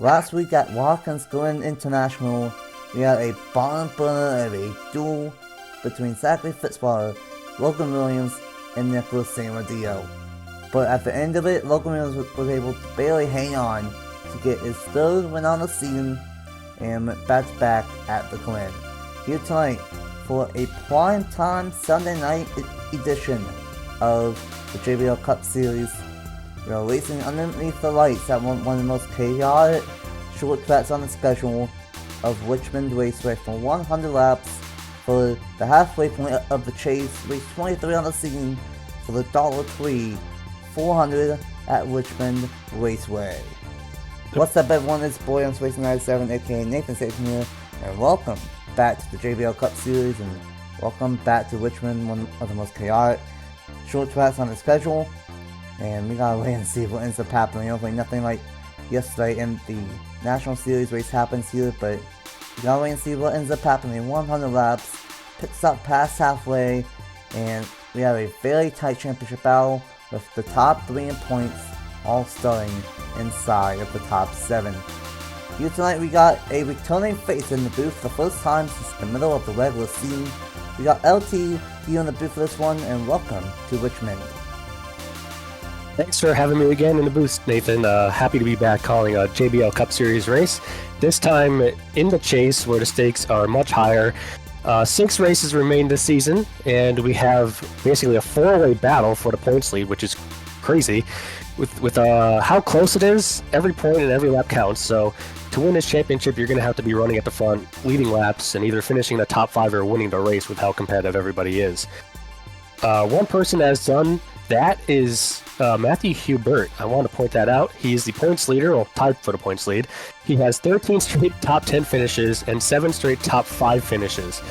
Last week at Watkins Glen International, we had a barn burner of a duel between Zachary Fitzwater, Logan Williams, and Nicholas Samadillo. But at the end of it, Logan Williams was able to barely hang on to get his third win on the season and went back-to-back at the Glen. Here tonight for a prime-time Sunday night edition of the JBL Cup Series. We are racing underneath the lights at one of the most chaotic short tracks on the schedule of Richmond Raceway for 100 laps for the halfway point of the chase, race 23 on the season for the $3 400 at Richmond Raceway. What's up everyone, it's Boy on Racing 97, aka Nathan Stapleton here, and welcome back to the JBL Cup Series, and welcome back to Richmond, one of the most chaotic short tracks on the schedule. And we gotta wait and see what ends up happening. Hopefully nothing like yesterday in the National Series race happens here, but we gotta wait and see what ends up happening. 100 laps, pits up past halfway, and we have a very tight championship battle with the top 3 in points all starting inside of the top 7. Here tonight we got a returning face in the booth for the first time since the middle of the regular season. We got LT here in the booth for this one, and welcome to Richmond. Thanks for having me again in the booth, Nathan. Happy to be back calling a JBL Cup Series race. This time in the chase where the stakes are much higher. 6 races remain this season, and we have basically a 4-way battle for the points lead, which is crazy. With how close it is, every point and every lap counts. So to win this championship, you're going to have to be running at the front, leading laps, and either finishing the top 5 or winning the race with how competitive everybody is. One person that has done that is Matthew Hubert. I want to point that out. He's the points leader, or tied for the points lead. He has 13 straight top 10 finishes and 7 straight top 5 finishes.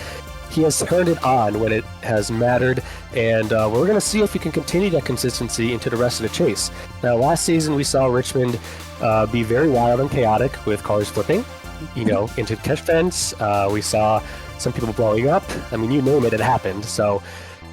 He has turned it on when it has mattered, and we're going to see if he can continue that consistency into the rest of the chase. Now, last season we saw Richmond be very wild and chaotic with cars flipping, into the catch fence. We saw some people blowing up. I mean, you name it, it happened. So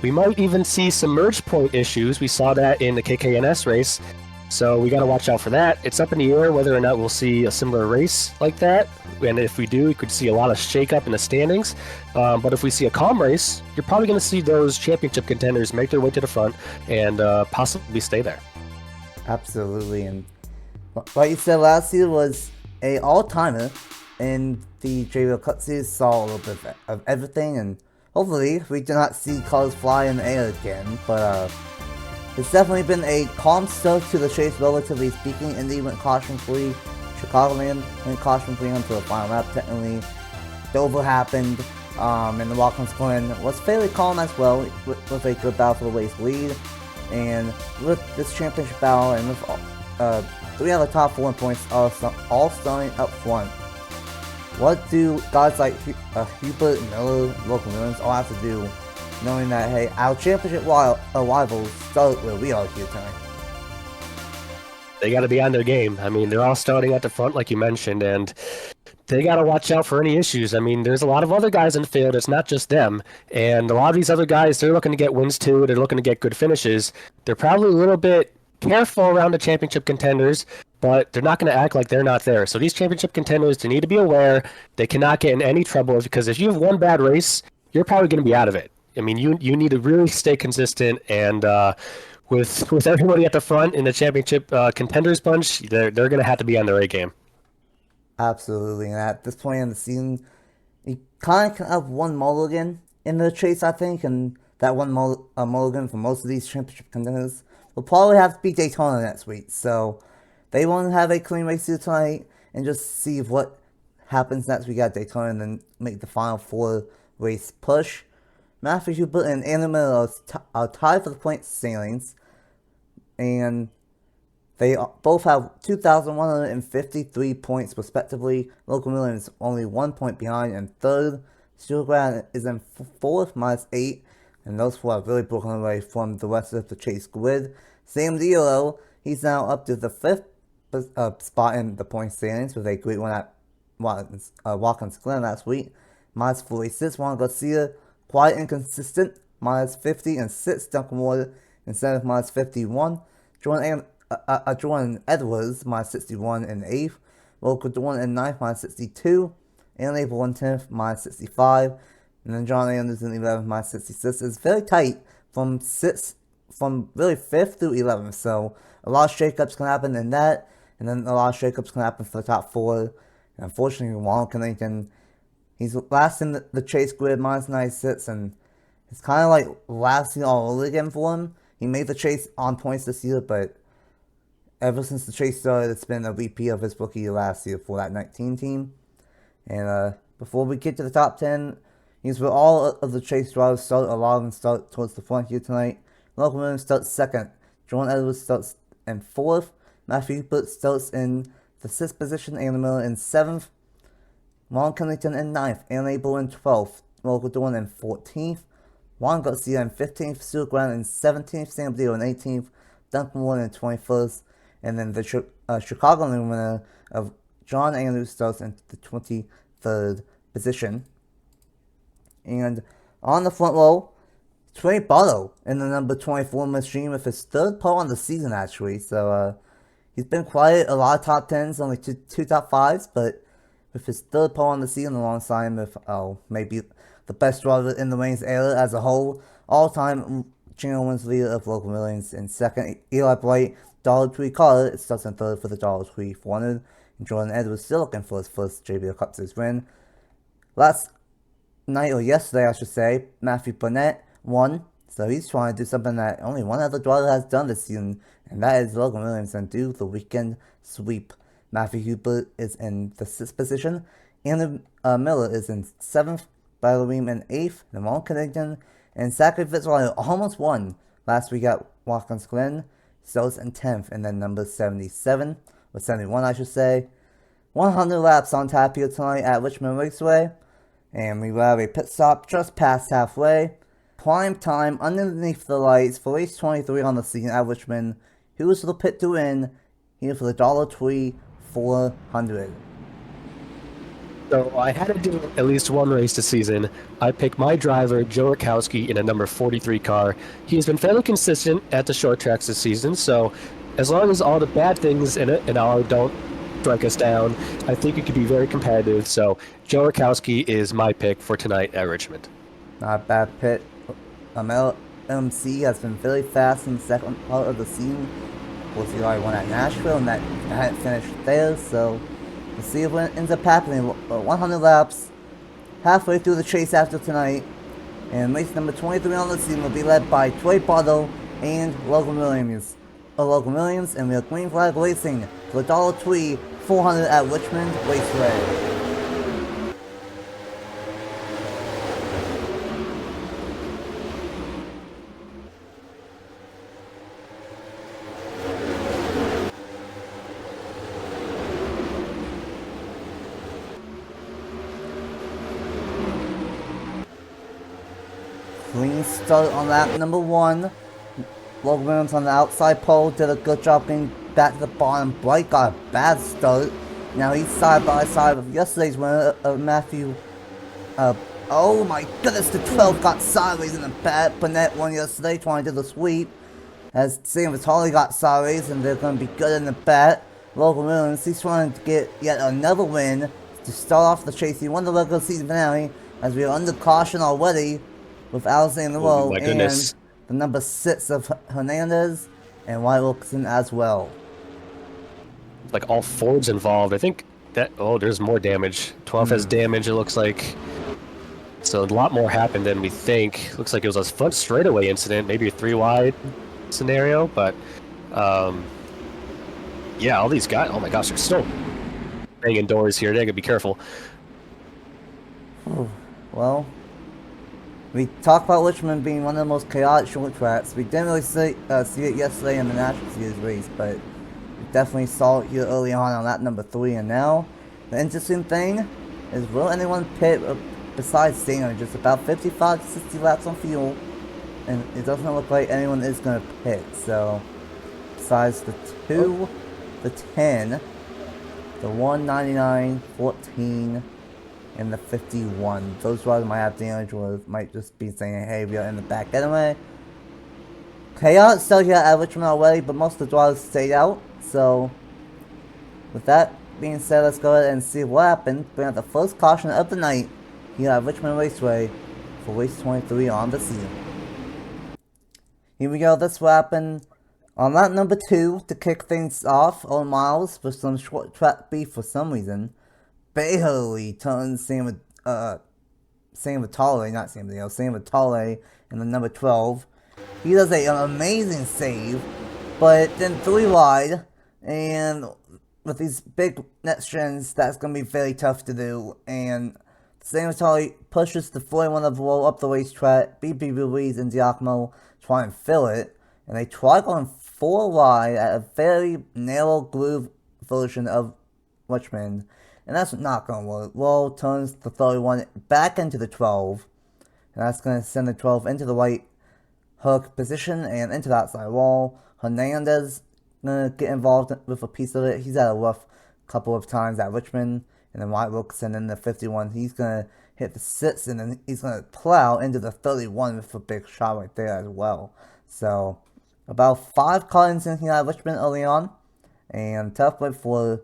we might even see some merge point issues. We saw that in the KKNS race, so we got to watch out for that. It's up in the air whether or not we'll see a similar race like that, and if we do, we could see a lot of shake-up in the standings. But if we see a calm race, you're probably going to see those championship contenders make their way to the front and possibly stay there. Absolutely, and like you said, last year was a all-timer in the JBL Cup Series. Saw a little bit of everything, and hopefully we do not see cars fly in the air again, but it's definitely been a calm start to the chase, relatively speaking. Indy went caution-free, Chicagoland went caution-free until the final lap. Technically, Dover happened, and the Watkins Glen was fairly calm as well, with a good battle for the race lead. And with this championship battle, and with 3 out of the top 4 points all starting up front, what do guys like Hubert, Miller, Logan Williams all have to do, knowing that, hey, our championship rivals start where we are here tonight? They got to be on their game. I mean, they're all starting at the front, like you mentioned, and they got to watch out for any issues. I mean, there's a lot of other guys in the field. It's not just them. And a lot of these other guys, they're looking to get wins too. They're looking to get good finishes. They're probably a little bit careful around the championship contenders, but they're not going to act like they're not there. So these championship contenders, they need to be aware. They cannot get in any trouble, because if you have one bad race, you're probably going to be out of it. I mean, you need to really stay consistent, and with everybody at the front in the championship contenders bunch, they're going to have to be on their A game. Absolutely, and at this point in the season, you kind of can have one mulligan in the chase, I think, and that one mulligan for most of these championship contenders will probably have to be Daytona next week. So they want to have a clean race here tonight and just see what happens next week at Daytona, and then make the final 4 race push. Matthew Hubert and Anna Miller are tied for the point standings, and they both have 2,153 points respectively. Logan Williams only 1 point behind in 3rd. Stuart Grant is in 4th, -8, and those 4 have really broken away from the rest of the chase grid. Sam Diallo, he's now up to the 5th spot in the point standings with a great one at Watkins Glen last week. -46, Juan Garcia, quite inconsistent, -50, and 6 Duncan Ward instead of -51. Jordan Edwards, -61 in 8th, Local Dawn in 9th, minus 62. And April in 10th, minus 65. And then John Anders in 11th, minus 66. It's very tight from really 5th through 11th. So a lot of shakeups can happen in that. And then a lot of shakeups can happen for the top 4. And unfortunately, Warren Kennington, he's last in the chase grid, minus 96. And it's kind of like last year all over again for him. He made the chase on points this year, but ever since the chase started, it's been a repeat of his rookie year last year for that 19 team. And before we get to the top 10, these were all of the chase drivers start. A lot of them start towards the front here tonight. Logan Williams starts 2nd. Jordan Edwards starts in 4th. Matthew Hubert starts in the 6th position. Anna Miller in 7th. Ron Kennington in 9th. Anna Abel in 12th. Logan Dawn in 14th. Juan Garcia in 15th. Stuart Grant in 17th. Sam Dio in 18th. Duncan Warren in 21st. And then the Chicago winner of John Andrews starts in the 23rd position. And on the front row, Trey Barlow in the number 24 machine with his 3rd pole on the season, actually. So he's been quiet, a lot of top 10s, only two top 5s, but with his 3rd pole on the season alongside with maybe the best driver in the Reigns era as a whole, all-time Channel wins leader of Logan Williams in 2nd. Eli Bright, $3 Carter, it starts in 3rd for the $3 400. And Jordan Edwards still looking for his first JBL Cup Series win. Last night, or yesterday I should say, Matthew Burnett won. So he's trying to do something that only one other driver has done this season, and that is Logan Williams and do the weekend sweep. Matthew Hubert is in the 6th position. Anna Miller is in 7th. Byron Ream in 8th. And Ron Kennington and Zachary Fitzgerald almost won last week at Watkins Glen. Starts in 10th. And then number 77, or 71 I should say. 100 laps on tap here tonight at Richmond Raceway. And we will have a pit stop just past halfway. Prime time underneath the lights for race 23 on the season at Richmond. Who's the pit to win? Here for the $3 400. So I had to do at least one race this season. I picked my driver, Joe Rakowski, in a number 43 car. He has been fairly consistent at the short tracks this season, so as long as all the bad things in it and all don't strike us down, I think it could be very competitive. So Joe Rakowski is my pick for tonight at Richmond. Not a bad pit. LMC has been very fast in the second part of the season. Of course, he already won at Nashville, and that hadn't finished there, so we'll see what ends up happening. 100 laps, halfway through the chase after tonight, and race number 23 on the season will be led by Troy Barlow and Logan Williams. And we are green flag racing for $3 400 at Richmond Raceway. Clean start on lap number 1. Logan Williams on the outside pole did a good job getting back to the bottom. Bright got a bad start. Now he's side by side with yesterday's winner, Matthew. Oh my goodness, the 12 got sideways in the back. Burnett won yesterday trying to do the sweep. As Sam Vitale got sideways and they're going to be good in the back. Logan Williams, he's trying to get yet another win to start off the chase. He won the regular season finale as we are under caution already with Alexander Rowe and the number 6 of Hernandez and Wyatt Wilkinson as well. Like all Fords involved. I think that, there's more damage. 12 has damage, it looks like. So a lot more happened than we think. Looks like it was a front straightaway incident, maybe a 3-wide scenario, but yeah, all these guys, oh my gosh, they're still banging doors here. They gotta be careful. Well, we talked about Richmond being one of the most chaotic short tracks. We didn't really see it yesterday in the National Series race, but we definitely saw it here early on lap number 3. And now, the interesting thing is, will anyone pit besides Dana? Just about 55 to 60 laps on fuel, and it doesn't look like anyone is going to pit. So, besides the 2, the 10, the 199, 14, and the 51. Those drivers might have damage or might just be saying, hey, we are in the back anyway. Chaos still here at Richmond already, but most of the drivers stayed out. So, with that, being said, let's go ahead and see what happened. Bring out the first caution of the night here at Richmond Raceway for race 23 on the season. Here we go, this will happen on lap number 2 to kick things off. Owen Miles for some short track beef for some reason. Barely turns Sam Vitale in the number 12. He does an amazing save, but then 3 wide, and with these big net strings, that's going to be very tough to do, and Sam Vitale pushes the 41 of the wall up the racetrack. BB Ruiz and Giacomo try and fill it, and they try going 4 wide at a very narrow groove version of Richmond, and that's not going to work. Wall turns the 31 back into the 12, and that's going to send the 12 into the right hook position and into the outside wall. Hernandez going to get involved with a piece of it. He's had a rough couple of times at Richmond, and then White Wilkinson in the 51. He's going to hit the 6, and then he's going to plow into the 31 with a big shot right there as well. So, about 5 car-ins in here at Richmond early on, and tough break for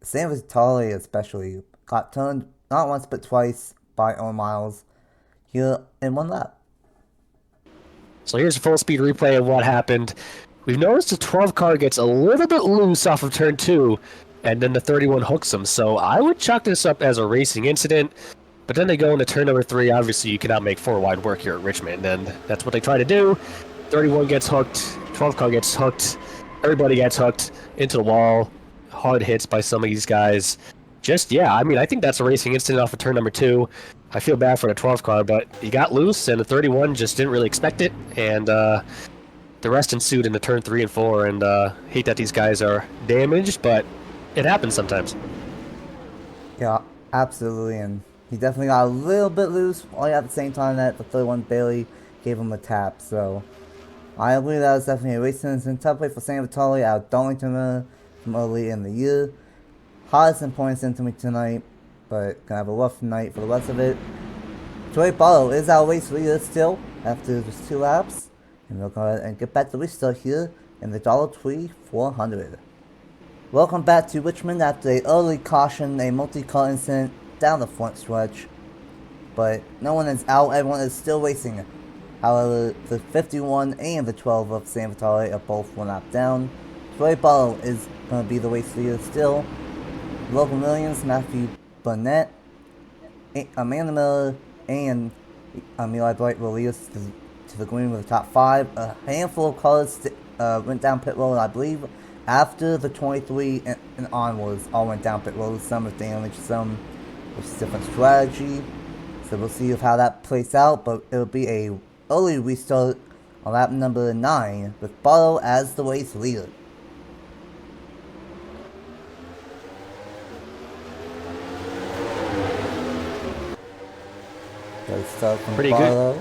Sam Vitale especially. Got turned not once but twice by Owen Miles here in 1 lap. So here's a full speed replay of what happened. We've noticed the 12 car gets a little bit loose off of turn 2, and then the 31 hooks him. So I would chalk this up as a racing incident, but then they go into turn number 3. Obviously, you cannot make 4 wide work here at Richmond, and that's what they try to do. 31 gets hooked, 12 car gets hooked, everybody gets hooked into the wall. Hard hits by some of these guys. I think that's a racing incident off of turn number 2. I feel bad for the 12 car, but he got loose, and the 31 just didn't really expect it, and the rest ensued into turn 3 and 4, and hate that these guys are damaged, but it happens sometimes. Yeah, absolutely, and he definitely got a little bit loose, all at the same time that the 31 barely gave him a tap, so I agree that was definitely a racing incident. Tough play for Sam Vitale out of Darlington from early in the year. Hottest in points into me tonight, but gonna have a rough night for the rest of it. Joey Barlow is our race leader still after just 2 laps, and we'll go ahead and get back to the restart here in the Dollar Tree 400. Welcome back to Richmond after a early caution, a multi-car incident down the front stretch, but no one is out, everyone is still racing. However, the 51 and the 12 of Sam Vitale are both 1 lap down. Joey Barlow is going to be the race leader still. Logan Williams, Matthew Burnett, Amanda Miller, and Eli Bright will lead us to the green with the top 5. A handful of cars went down pit road, I believe, after the 23 and onwards all went down pit road. Some with damage, some with different strategy. So we'll see how that plays out, but it'll be a early restart on lap number 9 with Barlow as the race leader. Start from Pretty Barlow.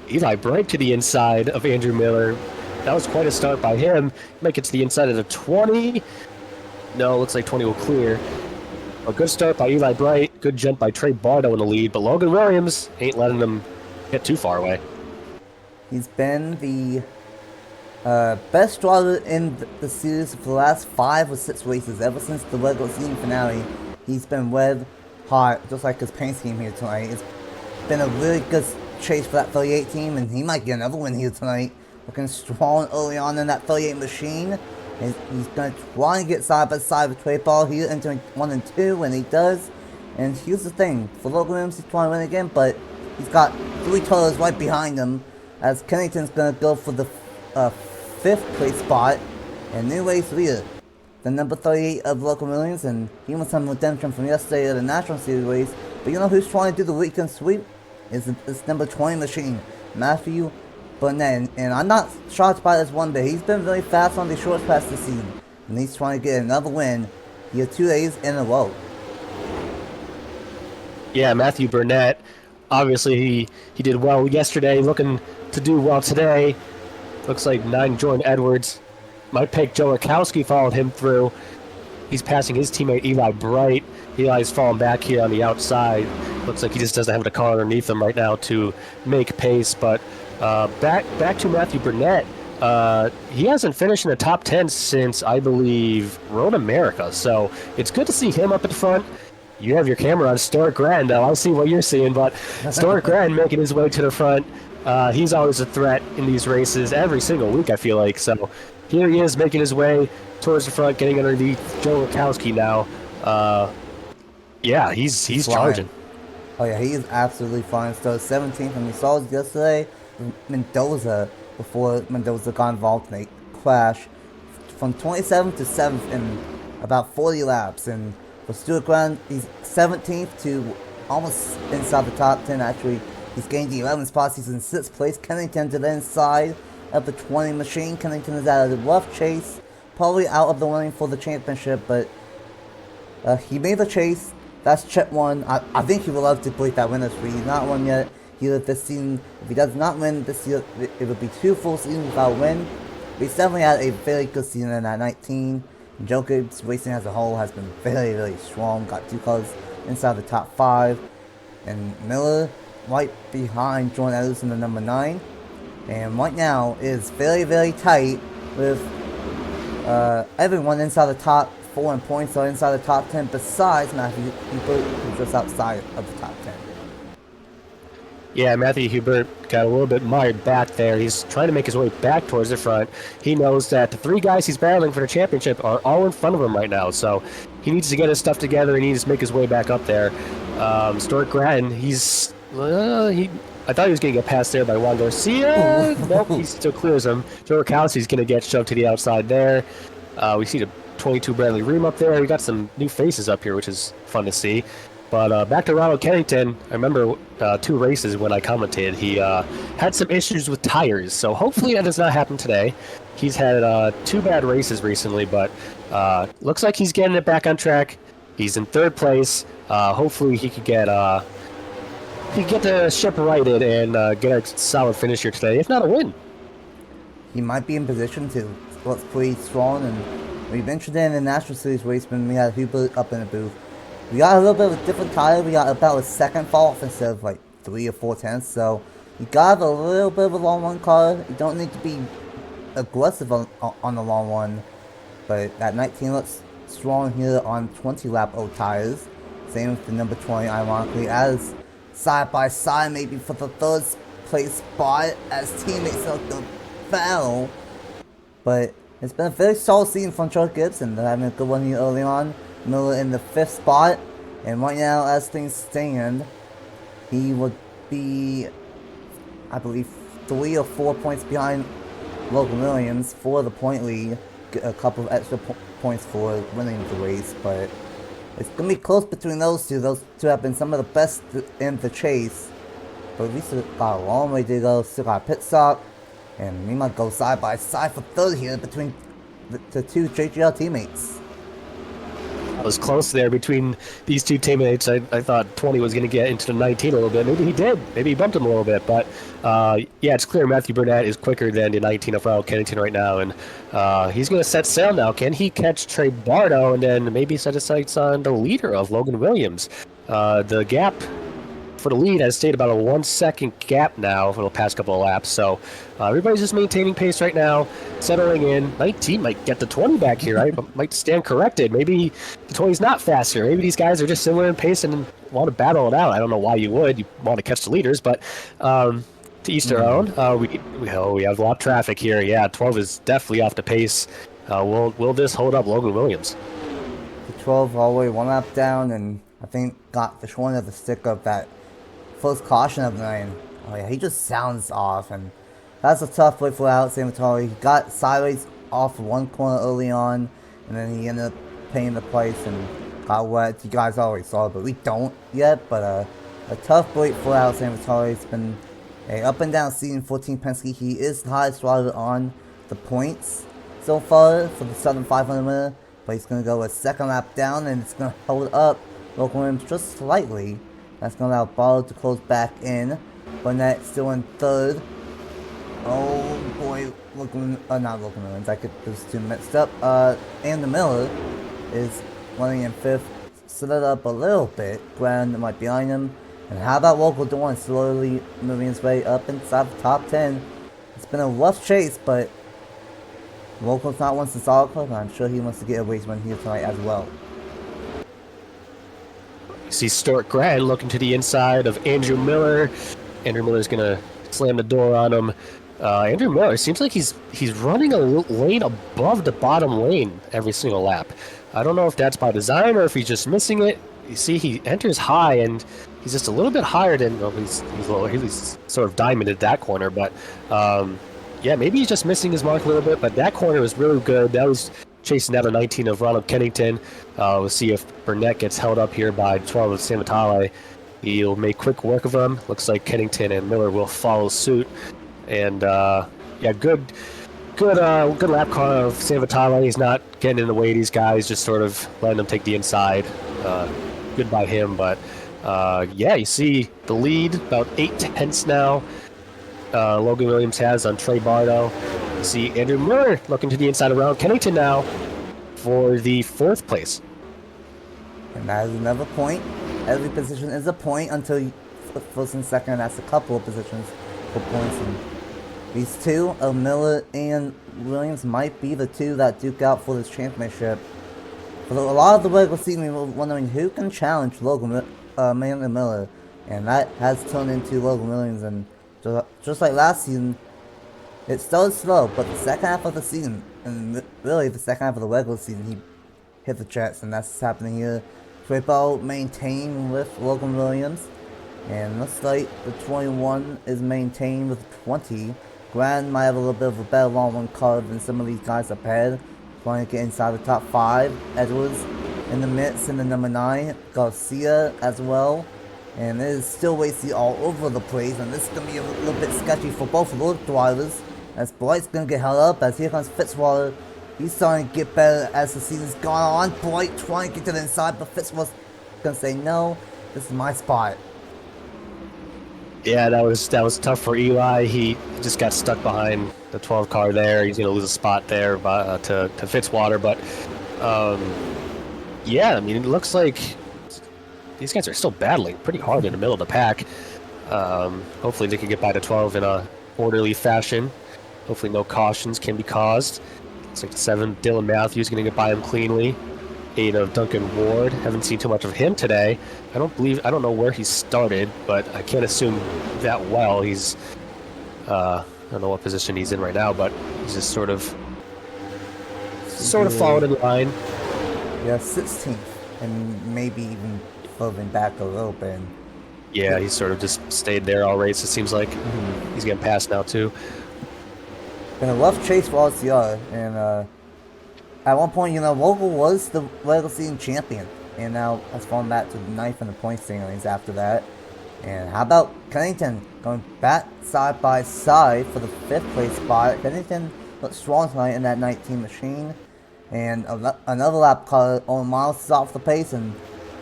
Good. Eli Bright to the inside of Andrew Miller. That was quite a start by him. Make it to the inside of the 20. No, looks like 20 will clear. A good start by Eli Bright. Good jump by Trey Bardo in the lead, but Logan Williams ain't letting them get too far away. He's been the best driver in the series for the last 5 or 6 races. Ever since the regular season finale, he's been red hot, just like his paint scheme here tonight. It's been a really good chase for that 38 team, and he might get another win here tonight. Looking strong early on in that 38 machine. He's going to try and get side by side with Trey Ball here into 1 and 2, and he does. And here's the thing, for Logan Williams, he's trying to win again, but he's got 3 totals right behind him, as Kennington's going to go for the 5th place spot, and new race leader, the number 38 of Logan Williams, and he wants some redemption from yesterday at the National Series race. But you know who's trying to do the weekend sweep? Is this number 20 machine, Matthew Burnett. And I'm not shocked by this one bit. He's been really fast on the short pass this season, and he's trying to get another win here 2 days in a row. Yeah, Matthew Burnett, obviously he did well yesterday, looking to do well today. Looks like 9 Jordan Edwards. My pick, Joe Rakowski, followed him through. He's passing his teammate Eli Bright. Eli's falling back here on the outside. Looks like he just doesn't have the car underneath him right now to make pace. But back to Matthew Burnett. he hasn't finished in the top 10 since, I believe, Road America. So it's good to see him up at the front. You have your camera on Stuart Grand, though. I'll see what you're seeing, but Stuart Grand making his way to the front. He's always a threat in these races every single week, I feel like. So here he is making his way towards the front, getting underneath Joe Rakowski now. Yeah, he's charging. Oh yeah, he is absolutely flying. So 17th, and we saw it yesterday, Mendoza, before Mendoza got involved in a crash, from 27th to 7th in about 40 laps. And for Stuart Grand, he's 17th to almost inside the top 10. Actually, he's gained the 11 spots. He's in 6th place. Kennington to the inside of the 20 machine. Kennington is out of the rough chase, probably out of the running for the championship, but he made the chase. That's Chet 1. I think he would love to break that winner's streak. He's not won yet. This season, if he does not win this year, it would be 2 full seasons without a win. But he's definitely had a very good season in that 19. Jacobs racing as a whole has been very, very strong. Got 2 cars inside the top 5. And Miller right behind Jordan Ellis in the number 9. And right now is very, very tight with everyone inside the top 4 in points, or inside the top 10 besides Matthew Hubert, who's just outside of the top 10. Yeah, Matthew Hubert got a little bit mired back there. He's trying to make his way back towards the front. He knows that the 3 guys he's battling for the championship are all in front of him right now, so he needs to get his stuff together and he needs to make his way back up there. Stuart Grattan, I thought he was going to get passed there by Juan Garcia. Nope, he still clears him. Joe Rakowski's going to get shoved to the outside there. We see the 22 Bradley Ream up there. We got some new faces up here, which is fun to see. But back to Ronald Kennington, I remember 2 races when I commentated, he had some issues with tires, so hopefully that does not happen today. He's had 2 bad races recently, but looks like he's getting it back on track. He's in 3rd place. Hopefully he could get the ship righted and get a solid finish here today, if not a win. He might be in position to. Looks pretty strong, and we mentioned it in the National Series race when we had Hubert up in the booth. We got a little bit of a different tire. We got about a 2nd fall off instead of like 3 or 4 tenths. So you got a little bit of a long run car. You don't need to be aggressive on the long run. But that 19 looks strong here on 20 lap old tires. Same with the number 20, ironically, as side by side, maybe for the 3rd place spot as teammates look to battle. But it's been a very solid season from Charles Gibson. They're having a good one here early on. Miller in the 5th spot, and right now, as things stand, he would be, I believe, 3 or 4 points behind Logan Williams for the point lead. Get a couple of extra points for winning the race, but it's gonna be close between those two. Those two have been some of the best in the chase, but we still got a long way to go. Still got a pit stop, and we might go side by side for 3rd here between the 2 JGL teammates. It was close there between these 2 teammates. I thought 20 was going to get into the 19 a little bit. Maybe he did. Maybe he bumped him a little bit. But, yeah, it's clear Matthew Burnett is quicker than the 19 of Ronald Kennington right now. And he's going to set sail now. Can he catch Trey Bardo and then maybe set his sights on the leader of Logan Williams? The gap for the lead has stayed about a 1-second gap now for the past couple of laps. So everybody's just maintaining pace right now, settling in. 19 might get the 20 back here. I might stand corrected. Maybe the 20's not faster. Maybe these guys are just similar in pace and want to battle it out. I don't know why you would. You want to catch the leaders, but to each their own. We have a lot of traffic here. Yeah, 12 is definitely off the pace. Will this hold up Logan Williams? The 12 all the way 1 lap down, and I think got the short of the stick of that first caution of the night. Oh yeah, he just sounds off, and that's a tough way for Alex Amatari. He got sideways off 1 corner early on, and then he ended up paying the price and got wet. You guys already saw it, but we don't yet. But a tough break for Alex Amatari. It's been a up and down season for Team Penske. He is the highest rider on the points so far for the Southern 500 winner, but he's going to go a 2nd lap down, and it's going to hold up Logan Williams just slightly. That's going to allow Barlow to close back in. Burnett still in 3rd. Oh boy, not Logan Williams. I get those 2 mixed up. And the Miller is running in 5th. Slid up a little bit. Grand might be behind him. And how about Local Dawn slowly moving his way up inside the top 10? It's been a rough chase, but Local's not wants to solid club, and I'm sure he wants to get a race win here tonight as well. You see Stuart Grand looking to the inside of Andrew Miller. Andrew Miller's gonna slam the door on him. Andrew Miller seems like he's running a lane above the bottom lane every single lap. I don't know if that's by design or if he's just missing it. You see, he enters high and he's just a little bit higher than he's lower. He's sort of diamonded that corner, but yeah, maybe he's just missing his mark a little bit. But that corner was really good. That was chasing down the 19 of Ronald Kennington. We'll see if Burnett gets held up here by 12 of San Vitale. He'll make quick work of him. Looks like Kennington and Miller will follow suit. And yeah, good lap car of San Vitale. He's not getting in the way of these guys, just sort of letting them take the inside. Good by him, but yeah, you see the lead about 8/10 now. Logan Williams has on Trey Bardo. You see Andrew Miller looking to the inside around Kennington now for the 4th place. And that is another point. Every position is a point until you first and second. That's a couple of positions for points. And these two, Miller and Williams, might be the two that duke out for this championship. For a lot of the regular season, we were wondering who can challenge Logan Miller, and that has turned into Logan Williams. And just like last season, it started slow, but the second half of the season, and really the second half of the regular season, he hit the jets, and that's happening here. Triple maintained with Logan Williams, and looks like the 21 is maintained with 20. Grand might have a little bit of a better long run car than some of these guys up ahead, trying to get inside the top 5. Edwards in the midst in the number 9, Garcia as well, and it is still racing all over the place, and this is going to be a little bit sketchy for both of those drivers, as Bright's going to get held up, as here comes Fitzwater. He's starting to get better as the season's gone on. Bright trying to get to the inside, but Fitzwater's going to say, no, this is my spot. Yeah, that was tough for Eli. He just got stuck behind the 12 car there. He's going to lose a spot there to Fitzwater, but yeah, I mean, it looks like these guys are still battling pretty hard in the middle of the pack. Hopefully they can get by the 12 in a orderly fashion. Hopefully no cautions can be caused. Looks like the 7, Dylan Matthews, going to get by him cleanly. 8 of Duncan Ward. Haven't seen too much of him today. I don't know where he started, but I can't assume that well. He's, I don't know what position he's in right now, but he's just sort of followed in line. Yeah, 16th, and maybe even moving back a little bit. Yeah, he sort of just stayed there all race, it seems like. He's getting passed now, too. Been a rough chase for RCR, and at one point, you know, Vogel was the regular season champion, and now has fallen back to the 9th in the point standings after that. And how about Kennington going back side by side for the 5th place spot? Kennington looks strong tonight in that 19 machine, and another lap car on miles is off the pace. And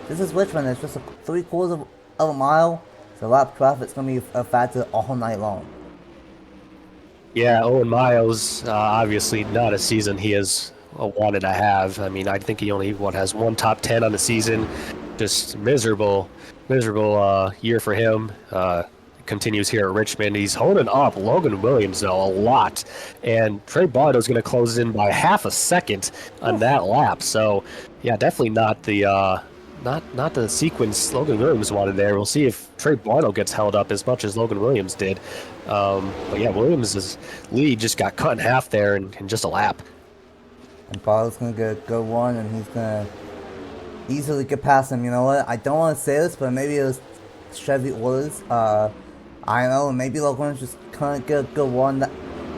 this is Richmond. It's just a 3/4 of a mile, so lap traffic's going to be a factor all night long. Yeah, Owen Miles, obviously not a season he has wanted to have. I mean, I think he only has 1 top 10 on the season. Just miserable year for him. Continues here at Richmond. He's holding up Logan Williams though a lot, and Trey Bardo's going to close in by half a second on that lap. So yeah, definitely not the sequence Logan Williams wanted there. We'll see if Trey Bardo gets held up as much as Logan Williams did. But yeah, Williams' lead just got cut in half there in just a lap. And Bardo's going to get a good one, and he's going to easily get past him. You know what? I don't want to say this, but maybe it was Chevy orders. I don't know, maybe Logan Williams just couldn't get a good one.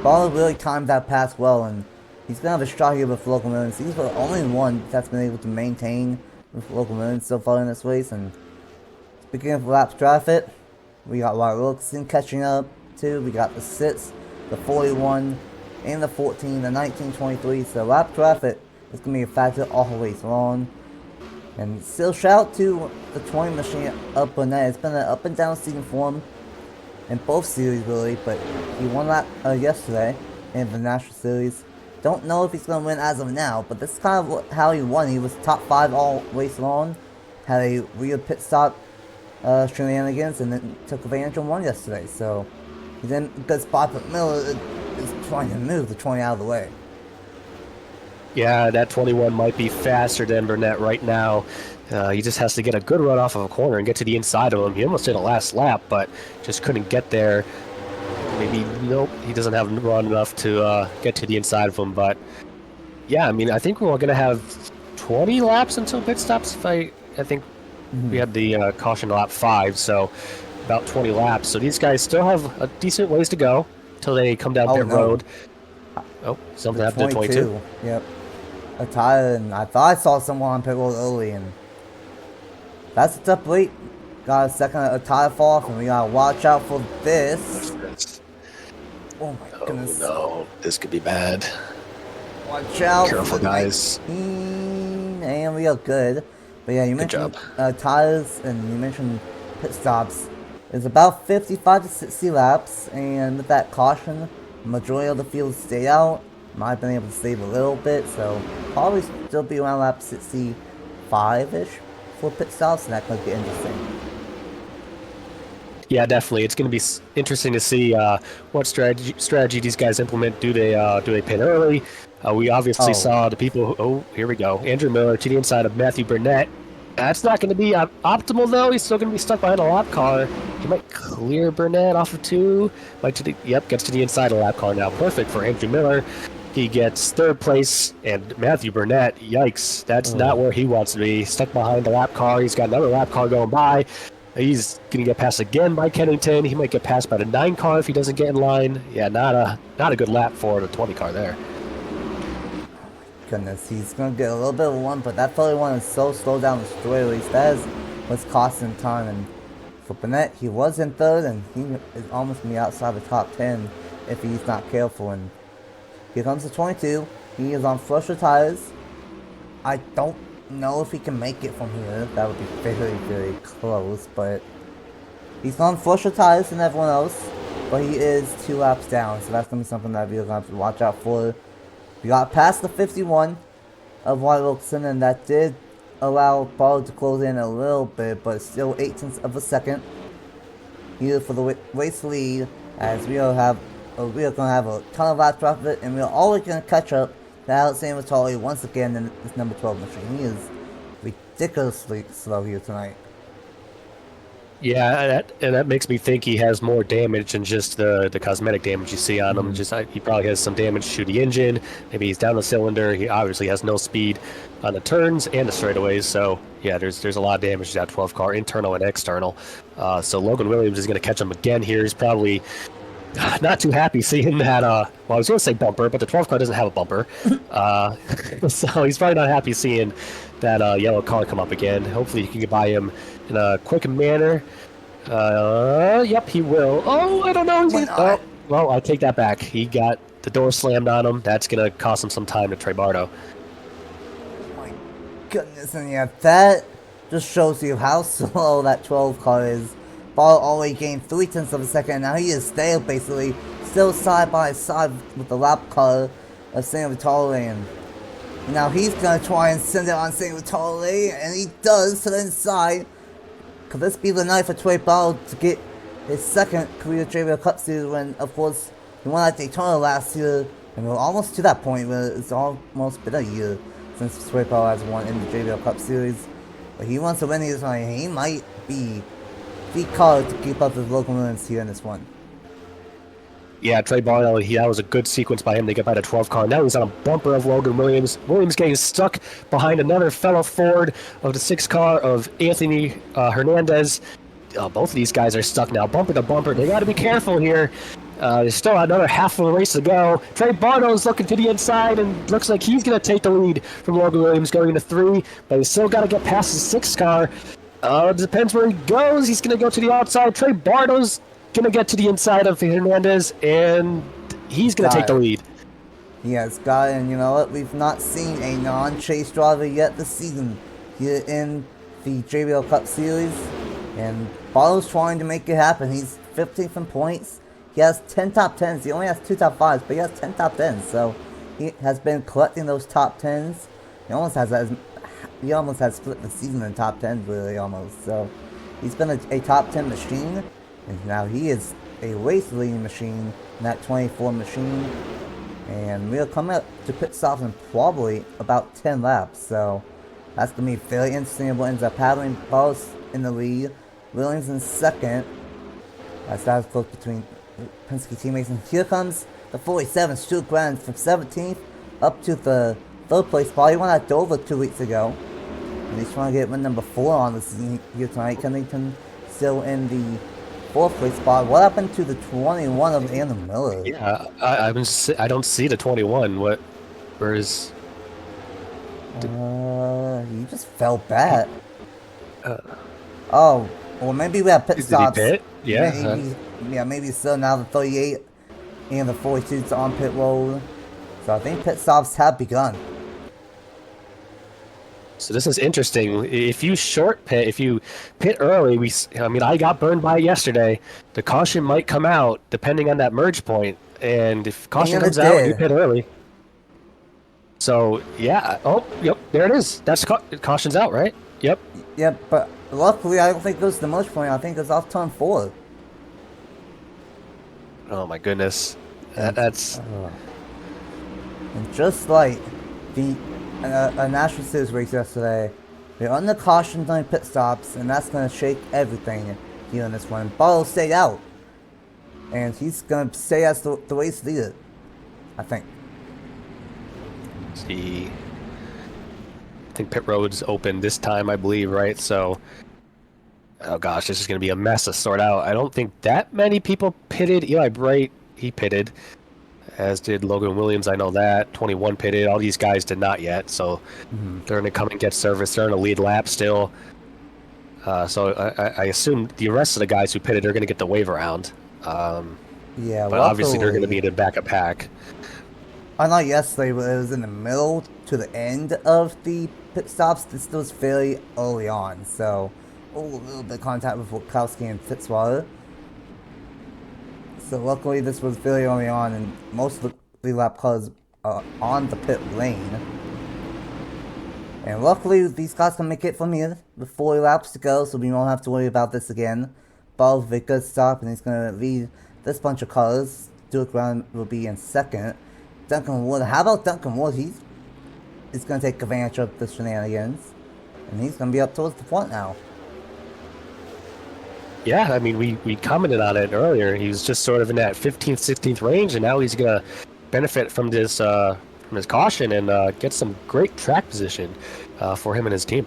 Bardo really timed that pass well, and he's going to have a shot here with Logan Williams. He's the only one that's been able to maintain with Logan Williams so far in this race. And speaking of lap traffic, we got Wyatt Wilkinson catching up too. We got the 6, the 41, and the 14, the 1923. So lap traffic is going to be a factor all the way long. And still shout out to the 20 machine up Burnett. It's been an up and down season for him in both series really, but he won that yesterday in the National Series. Don't know if he's going to win as of now, but this is kind of how he won. He was top 5 all race long, had a weird pit stop shenanigans, and then took advantage of one yesterday. So he's in a good spot, but Miller is trying to move the 20 out of the way. Yeah, that 21 might be faster than Burnett right now. He just has to get a good run off of a corner and get to the inside of him. He almost did a last lap, but just couldn't get there. Maybe, nope, he doesn't have run enough to get to the inside of him. But yeah, I mean, I think we're going to have 20 laps until pit stops. I think we had the caution lap 5, so about 20 laps. So these guys still have a decent ways to go until they come down pit road. Oh, something happened to 22. Yep. A tire, and I thought I saw someone on pit road early, and that's a tough late. Got a second, a tire fall off, and we gotta watch out for this. Oh my goodness. Oh no, this could be bad. Watch out. Careful, guys. And we are good. But yeah, you mentioned tires, and you mentioned pit stops. It's about 55 to 60 laps, and with that caution, the majority of the field stayed out. Might have been able to save a little bit, so probably still be around lap 65-ish for pit stops, and that could get interesting. Yeah, definitely. It's going to be interesting to see what strategy these guys implement. Do they pit early? We obviously saw the people. Oh, here we go. Andrew Miller to the inside of Matthew Burnett. That's not going to be optimal though. He's still going to be stuck behind a lap car. He might clear Burnett off of 2. Gets to the inside of the lap car now. Perfect for Andrew Miller. He gets 3rd place, and Matthew Burnett, yikes, that's not where he wants to be. Stuck behind the lap car. He's got another lap car going by. He's going to get passed again by Kennington. He might get passed by the 9 car if he doesn't get in line. Yeah, not a good lap for the 20 car there. Goodness, he's going to get a little bit of one, but that 31 is so slow down the straightaways. That is what's costing time. And for Burnett, he was in 3rd, and he is almost going to be outside the top 10 if he's not careful. And here comes the 22. He is on flusher tires. I don't know if he can make it from here. That would be very, very close, but he's on flusher tires than everyone else, but he is 2 laps down, so that's going to be something that we're going to have to watch out for. We got past the 51 of Wyatt Wilson, and that did allow Barlow to close in a little bit, but still 0.8 of a second here for the race lead, as we are going to have a ton of laps off of it, and we're always going to catch up to Alexander Vitale once again in this number 12 machine. He is ridiculously slow here tonight. Yeah, that makes me think he has more damage than just the cosmetic damage you see on him. He probably has some damage to the engine. Maybe he's down the cylinder. He obviously has no speed on the turns and the straightaways. So yeah, there's a lot of damage to that 12 car, internal and external. So Logan Williams is going to catch him again here. He's probably not too happy seeing that. Well, I was going to say bumper, but the 12 car doesn't have a bumper. So he's probably not happy seeing that yellow car come up again. Hopefully he can get by him in a quick manner. Yep, he will. Oh, I don't know. Oh, well, I take that back. He got the door slammed on him. That's going to cost him some time to Trey Bardo. Oh my goodness, and yeah, that just shows you how slow that 12 car is. Barlow only gained 0.3 of a second, and now he is basically still side by side with the lap car of San Vitale, and now he's going to try and send it on San Vitale, and he does to the inside. Could this be the night for Trey Barlow to get his 2nd career JBL Cup Series win? Of course, he won at Daytona last year, and we're almost to that point where it's almost been a year since Trey Barlow has won in the JBL Cup Series. But he wants to win this one, and he might be the car to keep up with Logan Williams here in this one. Yeah, Trey Barlow, that was a good sequence by him to get by the 12 car. Now he's on a bumper of Logan Williams. Williams getting stuck behind another fellow Ford of the 6 car of Anthony Hernandez. Both of these guys are stuck now, bumper to bumper. They got to be careful here. There's still another half of a race to go. Trey Barlow's looking to the inside, and looks like he's going to take the lead from Logan Williams going into 3, but he's still got to get past the 6 car. It depends where he goes. He's going to go to the outside. Trey Barlow's going to get to the inside of Hernandez, and he's going to take the lead. Yes, got it. And you know what? We've not seen a non-chase driver yet this season here in the JBL Cup Series. And Barlow's trying to make it happen. He's 15th in points. He has 10 top 10s. He only has 2 top 5s, but he has 10 top 10s. So he has been collecting those top 10s. He almost has split the season in top 10s, really, almost. So he's been a top 10 machine. And now he is a race leading machine in that 24 machine. And we're coming up to pit stops in probably about 10 laps, so that's going to be very interesting of what ends up happening. Ball's in the lead, Williams in second. That's close between Penske teammates. And here comes the 47, Stuart Grand from 17th up to the third place spot. He won at Dover 2 weeks ago. And he's trying to get win number 4 on the season here tonight. Kennington still in the 4th place spot. What happened to the 21 of Anna Miller? Yeah, I don't see the 21. Where is? He just fell back. Oh, well, maybe we have pit stops. Did he pit? Yeah. Maybe so. Now the 38 and the 42 is on pit road. So I think pit stops have begun. So this is interesting. If you short pit, if you pit early, I got burned by it yesterday. The caution might come out depending on that merge point, and if caution comes out, you pit early. So yeah. Oh, yep. There it is. That's caution's out, right? Yep. Yep. But luckily, I don't think it goes to the merge point. I think it's off turn 4. Oh my goodness. That's. And just like a National Series race yesterday, we're on the caution during pit stops, and that's going to shake everything here in this one. Bottle stayed out, and he's going to stay as the race leader, I think. See, I think pit road's open this time, I believe, right? So, oh gosh, this is going to be a mess to sort out. I don't think that many people pitted. Eli Bright, he pitted, as did Logan Williams. I know that. 21 pitted. All these guys did not yet, so they're going to come and get service. They're in a lead lap still. So I assume the rest of the guys who pitted are going to get the wave around. Yeah, but obviously they're going to be in the backup pack. I know yesterday it was in the middle to the end of the pit stops. This was fairly early on, so a little bit of contact with Wachowski and Fitzwater. So luckily this was fairly early on, and most of the lap cars are on the pit lane. And luckily these guys can make it from here with 40 laps to go, so we won't have to worry about this again. Ball with a good stop, and he's going to lead this bunch of cars. Stuart Brown will be in second. Duncan Wood, how about Duncan Wood? He's going to take advantage of the shenanigans, and he's going to be up towards the front now. Yeah, I mean, we commented on it earlier. He was just sort of in that 15th, 16th range, and now he's going to benefit from this from his caution and get some great track position for him and his team.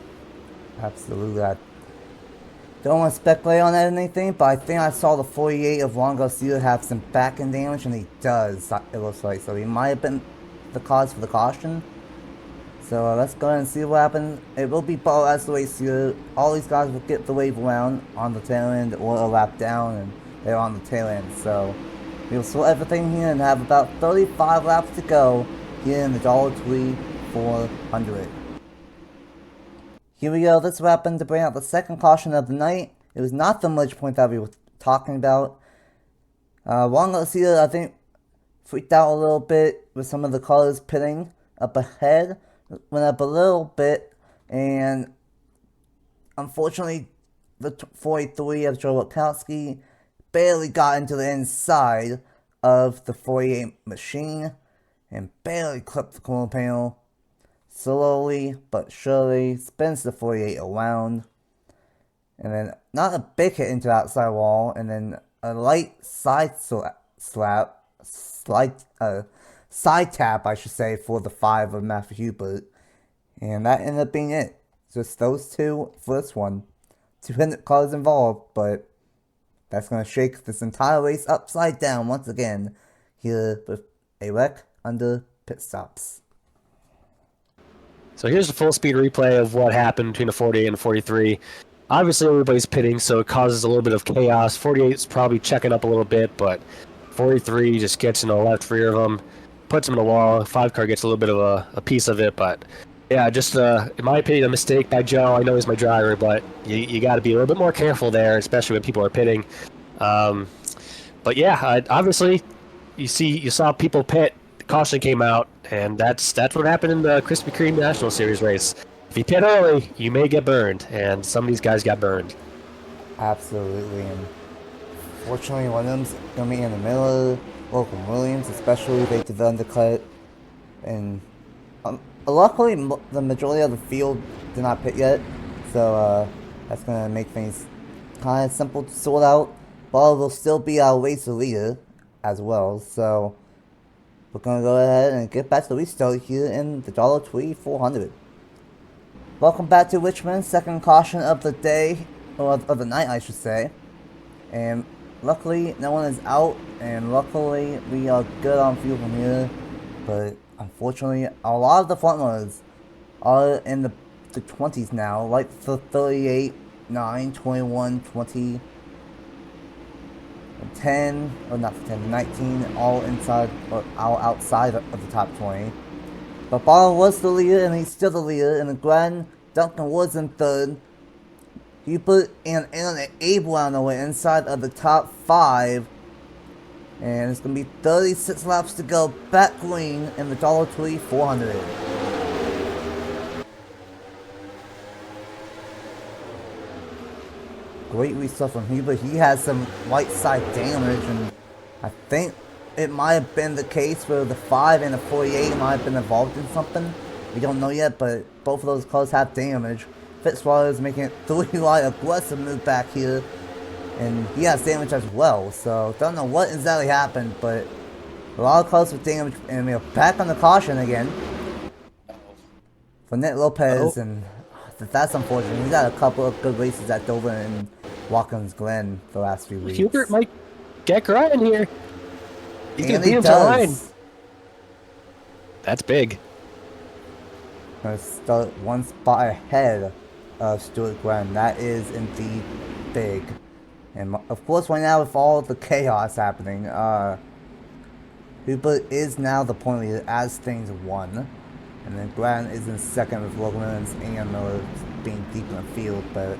Absolutely. I don't want to speculate on anything, but I think I saw the 48 of Juan Garcia have some back end damage, and he does, it looks like. So he might have been the cause for the caution. So let's go ahead and see what happens. It will be Ball as the race here. All these guys will get the wave around on the tail end or a lap down, and they're on the tail end. So we'll sort everything here and have about 35 laps to go here in the $1.3 400. Here we go. This will happen to bring out the second caution of the night. It was not the merge point that we were talking about. Juan Garcia, I think, freaked out a little bit with some of the cars pitting up ahead. Went up a little bit, and unfortunately, the 43 of Joe Wachowski barely got into the inside of the 48 machine and barely clipped the corner panel. Slowly but surely spins the 48 around, and then not a big hit into the outside wall, and then a light side side tap, I should say, for the 5 of Matthew Hubert, and that ended up being it. Just those two for this one. 2 cars involved, but that's going to shake this entire race upside down once again here with a wreck under pit stops. So here's the full speed replay of what happened between the 48 and the 43. Obviously everybody's pitting, so it causes a little bit of chaos. 48 is probably checking up a little bit, but 43 just gets in the left rear of him, puts him in the wall. 5 car gets a little bit of a piece of it, but yeah, just in my opinion, a mistake by Joe. I know he's my driver, but you got to be a little bit more careful there, especially when people are pitting. But yeah, obviously you saw people pit. Caution came out, and that's what happened in the Krispy Kreme National Series race. If you pit early, you may get burned, and some of these guys got burned. Absolutely, and fortunately, Williams gonna be in the middle local Williams, especially they did the undercut, and luckily the majority of the field did not pit yet, so that's gonna make things kind of simple to sort out. But will still be our race leader as well, so we're gonna go ahead and get back to the restart here in the $3 400. Welcome back to Richmond, second caution of the day, or of the night I should say. And luckily no one is out, and luckily we are good on fuel from here. But unfortunately a lot of the front runners are in the 20s now, like the 38, 9, 21, 20, 10, or not 10, 19, all inside or all outside of the top 20. But Barlow was the leader, and he's still the leader. And the Grand Duncan was in third. Hubert and Aaron Abel on the way inside of the top 5. And it's going to be 36 laps to go back green in the $3 400. Great restart from Hubert. He has some right side damage, and I think it might have been the case where the 5 and the 48 might have been involved in something. We don't know yet, but both of those cars have damage. Fitzwater is making it 3-wide aggressive move back here, and he has damage as well. So don't know what exactly happened, but a lot of cars with damage, and we're back on the caution again for Nick Lopez, and that's unfortunate. He's had a couple of good races at Dover and Watkins Glen the last few weeks. Hubert might get Ryan here. He's and gonna beat him to line. That's big. Gonna start one spot ahead of Stuart Graham. That is indeed big. And of course, right now with all the chaos happening, Hubert is now the point leader as things won. And then Graham is in second with Logan Williams and Miller being deep in the field. But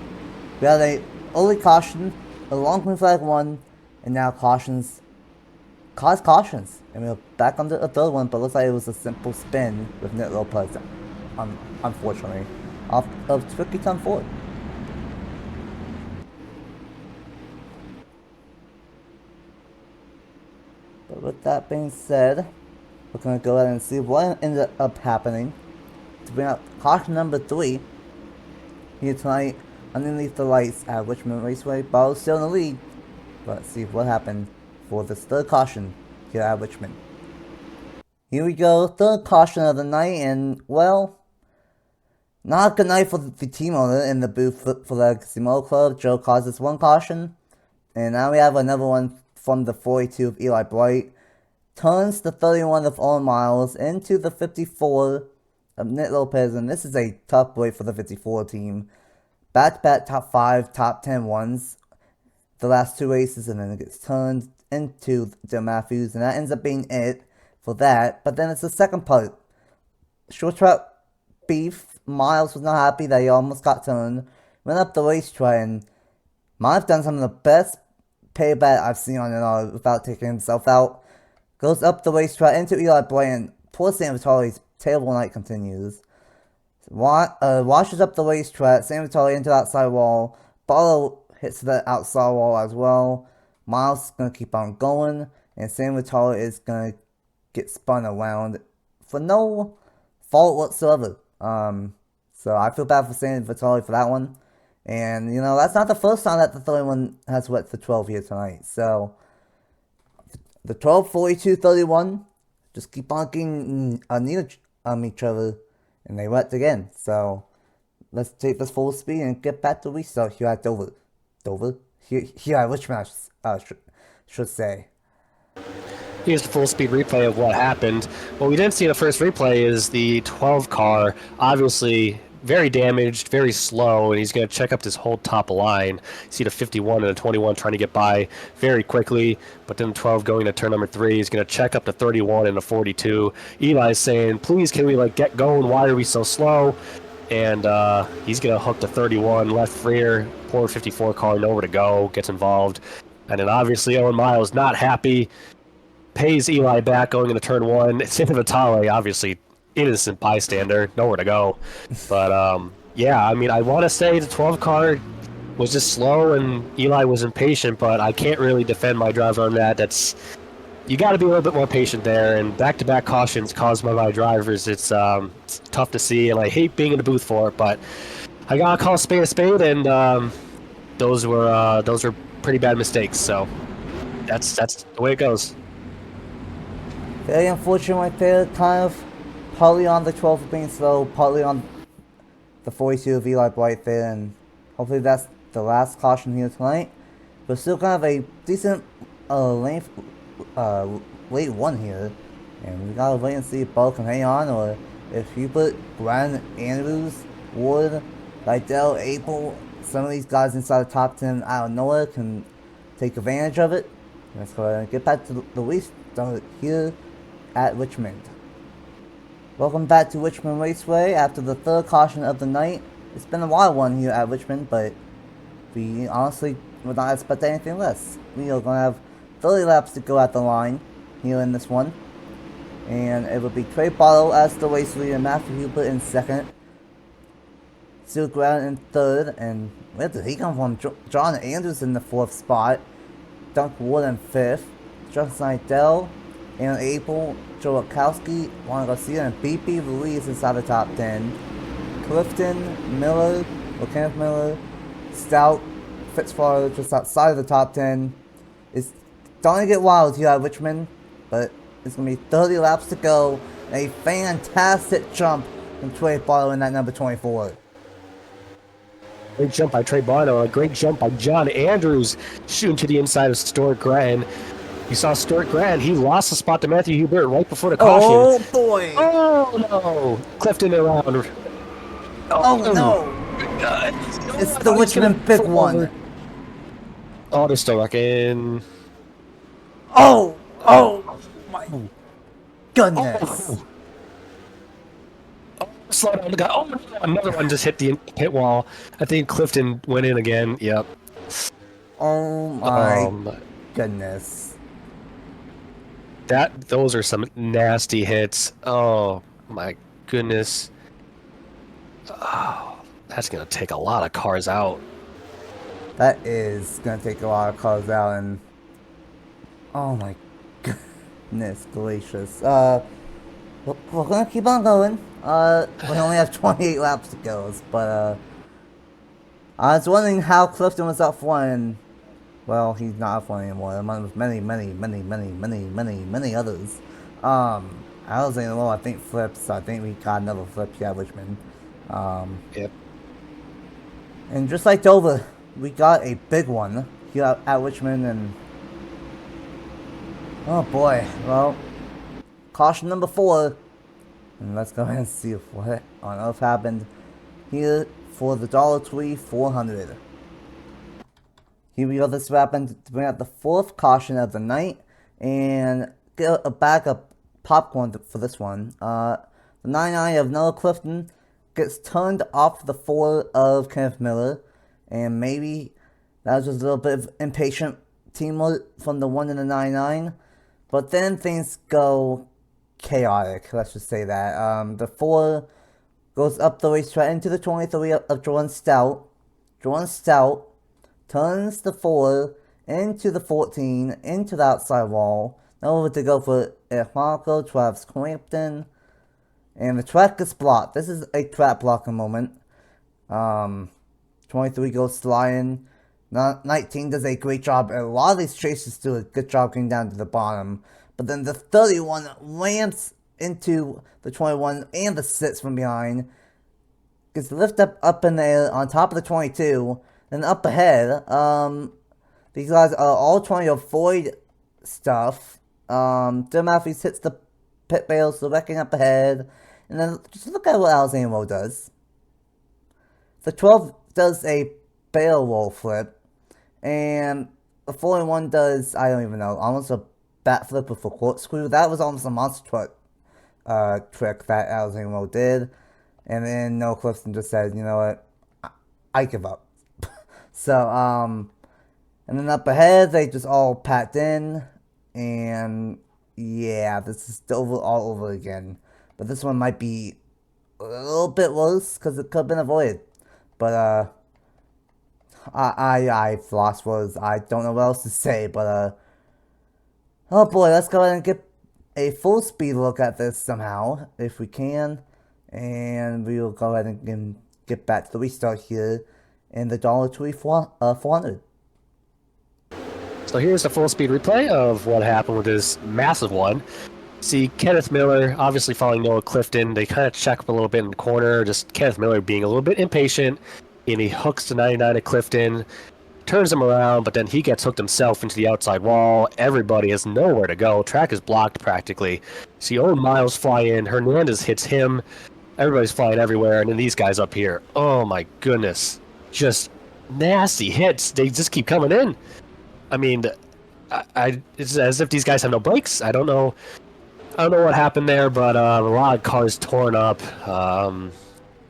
we had a early caution, a long green flag one, and now cautions. Cautions. And we're back on the third one, but looks like it was a simple spin with Nick Lopez, unfortunately, off of Tricky Turn 4. But with that being said, we're going to go ahead and see what ended up happening to bring up caution number 3 here tonight underneath the lights at Richmond Raceway. Barrow's still in the lead, but let's see what happened for this third caution here at Richmond. Here we go, third caution of the night, and well, not a good night for the team owner in the booth for the Legacy Motor Club. Joe causes one caution, and now we have another one from the 42 of Eli Bright. Turns the 31 of Owen Miles into the 54 of Nick Lopez, and this is a tough break for the 54 team. Back-to-back top 5, top 10 ones the last 2 races, and then it gets turned into Joe Matthews, and that ends up being it for that. But then it's the second part. Short track beef. Miles was not happy that he almost got turned. Went up the racetrack, and might have done some of the best payback I've seen on NR without taking himself out. Goes up the racetrack into Eli Bland. Poor Sam Vitale's terrible night continues. Washes up the racetrack. Sam Vitale into the outside wall. Barlow hits the outside wall as well. Miles is going to keep on going. And Sam Vitale is going to get spun around for no fault whatsoever. So I feel bad for Sam Vitale for that one. And, you know, that's not the first time that the 31 has wet the 12 here tonight. So the 12, 42, 31 just keep on getting near each other, and they wet again. So let's take this full speed and get back to restart here at Dover. Here at Richmond, I should say. Here's the full speed replay of what happened. What we didn't see in the first replay is the 12 car, obviously very damaged, very slow, and he's going to check up this whole top line. You see the 51 and the 21 trying to get by very quickly, but then the 12 going to turn number 3 he's going to check up the 31 and the 42. Eli's saying, please, can we get going? Why are we so slow? And he's going to hook the 31 left rear. Poor 54 car, nowhere to go, gets involved. And then obviously Owen Miles not happy, pays Eli back going into turn 1. It's into Vitale, obviously innocent bystander, nowhere to go. But yeah, I mean, I want to say the 12 car was just slow and Eli was impatient, but I can't really defend my driver on that. That's you got to be a little bit more patient there. And back-to-back cautions caused by my drivers. It's tough to see, and I hate being in the booth for it. But I gotta call a spade, and those were pretty bad mistakes. So that's the way it goes. Very unfortunate right there, kind of partly on the 12 for being slow, partly on the 42 V-Light right there, and hopefully that's the last caution here tonight. But still kind of a decent length, late one here, and we gotta wait and see if Bo can hang on, or if Hubert, Grant, Andrews, Ward, Lydell, Abel, some of these guys inside the top 10 out of nowhere can take advantage of it. Let's go ahead and get back to the race here at Richmond. Welcome back to Richmond Raceway after the third caution of the night. It's been a wild one here at Richmond, but we honestly would not expect anything less. We are going to have 30 laps to go at the line here in this one. And it will be Trey Barlow as the race leader, Matthew Hubert in second, Stu Grant in third, and where did he come from? John Andrews in the fourth spot, Dunk Wood in fifth, Justin Seidel, and Abel, Joe Wachowski, Juan Garcia, and BP Ruiz inside the top 10. Clifton, Miller, Kenneth Miller, Stout, Fitzpatrick just outside of the top 10. It's starting to get wild here at Richmond, but it's going to be 30 laps to go. A fantastic jump from Trey Barlow in that number 24. Great jump by Trey Barlow. A great jump by John Andrews, shooting to the inside of Stuart Grattan. You saw Stuart Grattan. He lost the spot to Matthew Hubert right before the caution. Oh, boy. Oh, no. Clifton around. Oh, no. It's the Richmond big one. Oh, they're still rocking. Oh, my goodness. Slow down the guy. Oh, no. Another one just hit the pit wall. I think Clifton went in again. Yep. Oh, my goodness. Those are some nasty hits. Oh, my goodness. Oh, that's going to take a lot of cars out. That is going to take a lot of cars out, and oh my goodness gracious. We're going to keep on going. We only have 28 laps to go, but I was wondering how Clifton was up one, and well, he's not up one anymore, among many others. I was saying, well, I think flips. I think we got another flip here at Richmond. Yep. And just like Dover, we got a big one here at Richmond, and oh boy, well, caution number 4, and let's go ahead and see what on earth happened here for the $400. Here we go, this happened to bring out the 4th caution of the night, and get a bag of popcorn for this one. The 99 of Noah Clifton gets turned off the 4 of Kenneth Miller, and maybe that was just a little bit of impatient teamwork from the 1 and the 99, but then things go chaotic, let's just say that. The 4 goes up the racetrack into the 23 of Jordan Stout. Jordan Stout turns the 4 into the 14, into the outside wall, now over to go for Eric Marco, Travis Crampton, and the track is blocked. This is a track blocking moment. 23 goes sliding. 19 does a great job. A lot of these chases do a good job getting down to the bottom. But then the 31 ramps into the 21 and the 6 from behind. Gets lifted up in the air on top of the 22. Then up ahead, these guys are all trying to avoid stuff. Dylan Matthews hits the pit rails, so wrecking up ahead. And then just look at what Alexander does. The 12 does a barrel roll flip. And the 41 does, I don't even know, almost a bat flip with a corkscrew. That was almost a monster truck trick that Alexander did. And then Noah Clifton just said, you know what, I give up. So, and then up ahead, they just all packed in. And yeah, this is all over again. But this one might be a little bit worse because it could have been avoided. But I've lost words. I don't know what else to say. But Oh boy, let's go ahead and get a full speed look at this somehow, if we can. And we will go ahead and get back to the restart here in the $400. So here's the full speed replay of what happened with this massive one. See Kenneth Miller obviously following Noah Clifton. They kind of check up a little bit in the corner, just Kenneth Miller being a little bit impatient, and he hooks the 99 at Clifton, turns him around, but then he gets hooked himself into the outside wall. Everybody has nowhere to go. Track is blocked practically. See Owen Miles fly in. Hernandez hits him. Everybody's flying everywhere, and then these guys up here. Oh my goodness. Just nasty hits. They just keep coming in. I mean, it's as if these guys have no brakes. I don't know what happened there, but a lot of cars torn up. A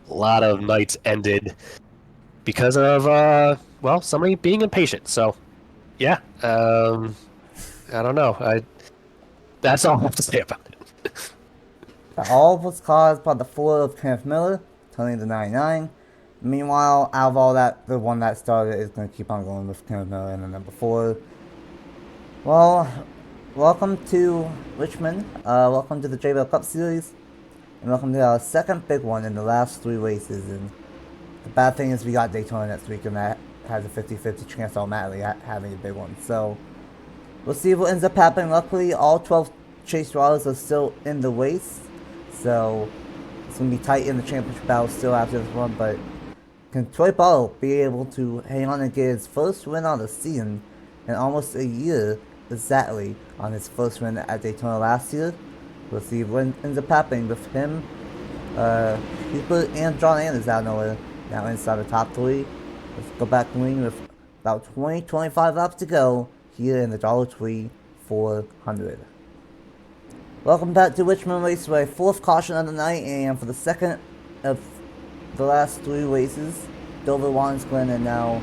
lot of nights ended because of, well, somebody being impatient. So, yeah, I don't know. That's all I have to say about it. All was caused by the foil of Kenneth Miller, turning the 99. Meanwhile, out of all that, the one that started is going to keep on going with Kenneth Miller and the number 4. Well, welcome to Richmond. Welcome to the JBL Cup Series. And welcome to our second big one in the last 3 races. And the bad thing is we got Daytona next week, and that has a 50-50 chance automatically having a big one. So, we'll see what ends up happening. Luckily, all 12 chase drivers are still in the race. So, it's going to be tight in the championship battle still after this one. But can Troy Barlow be able to hang on and get his first win on the season in almost a year exactly on his first win at Daytona last year? We'll see what ends up happening with him, Hubert, and John Anders out of nowhere now inside the top 3. Let's go back green with about 20-25 laps to go here in the $3 400. Welcome back to Richmond Raceway, 4th caution of the night, and for the second of the last 3 races, Dover, Wansglen, and now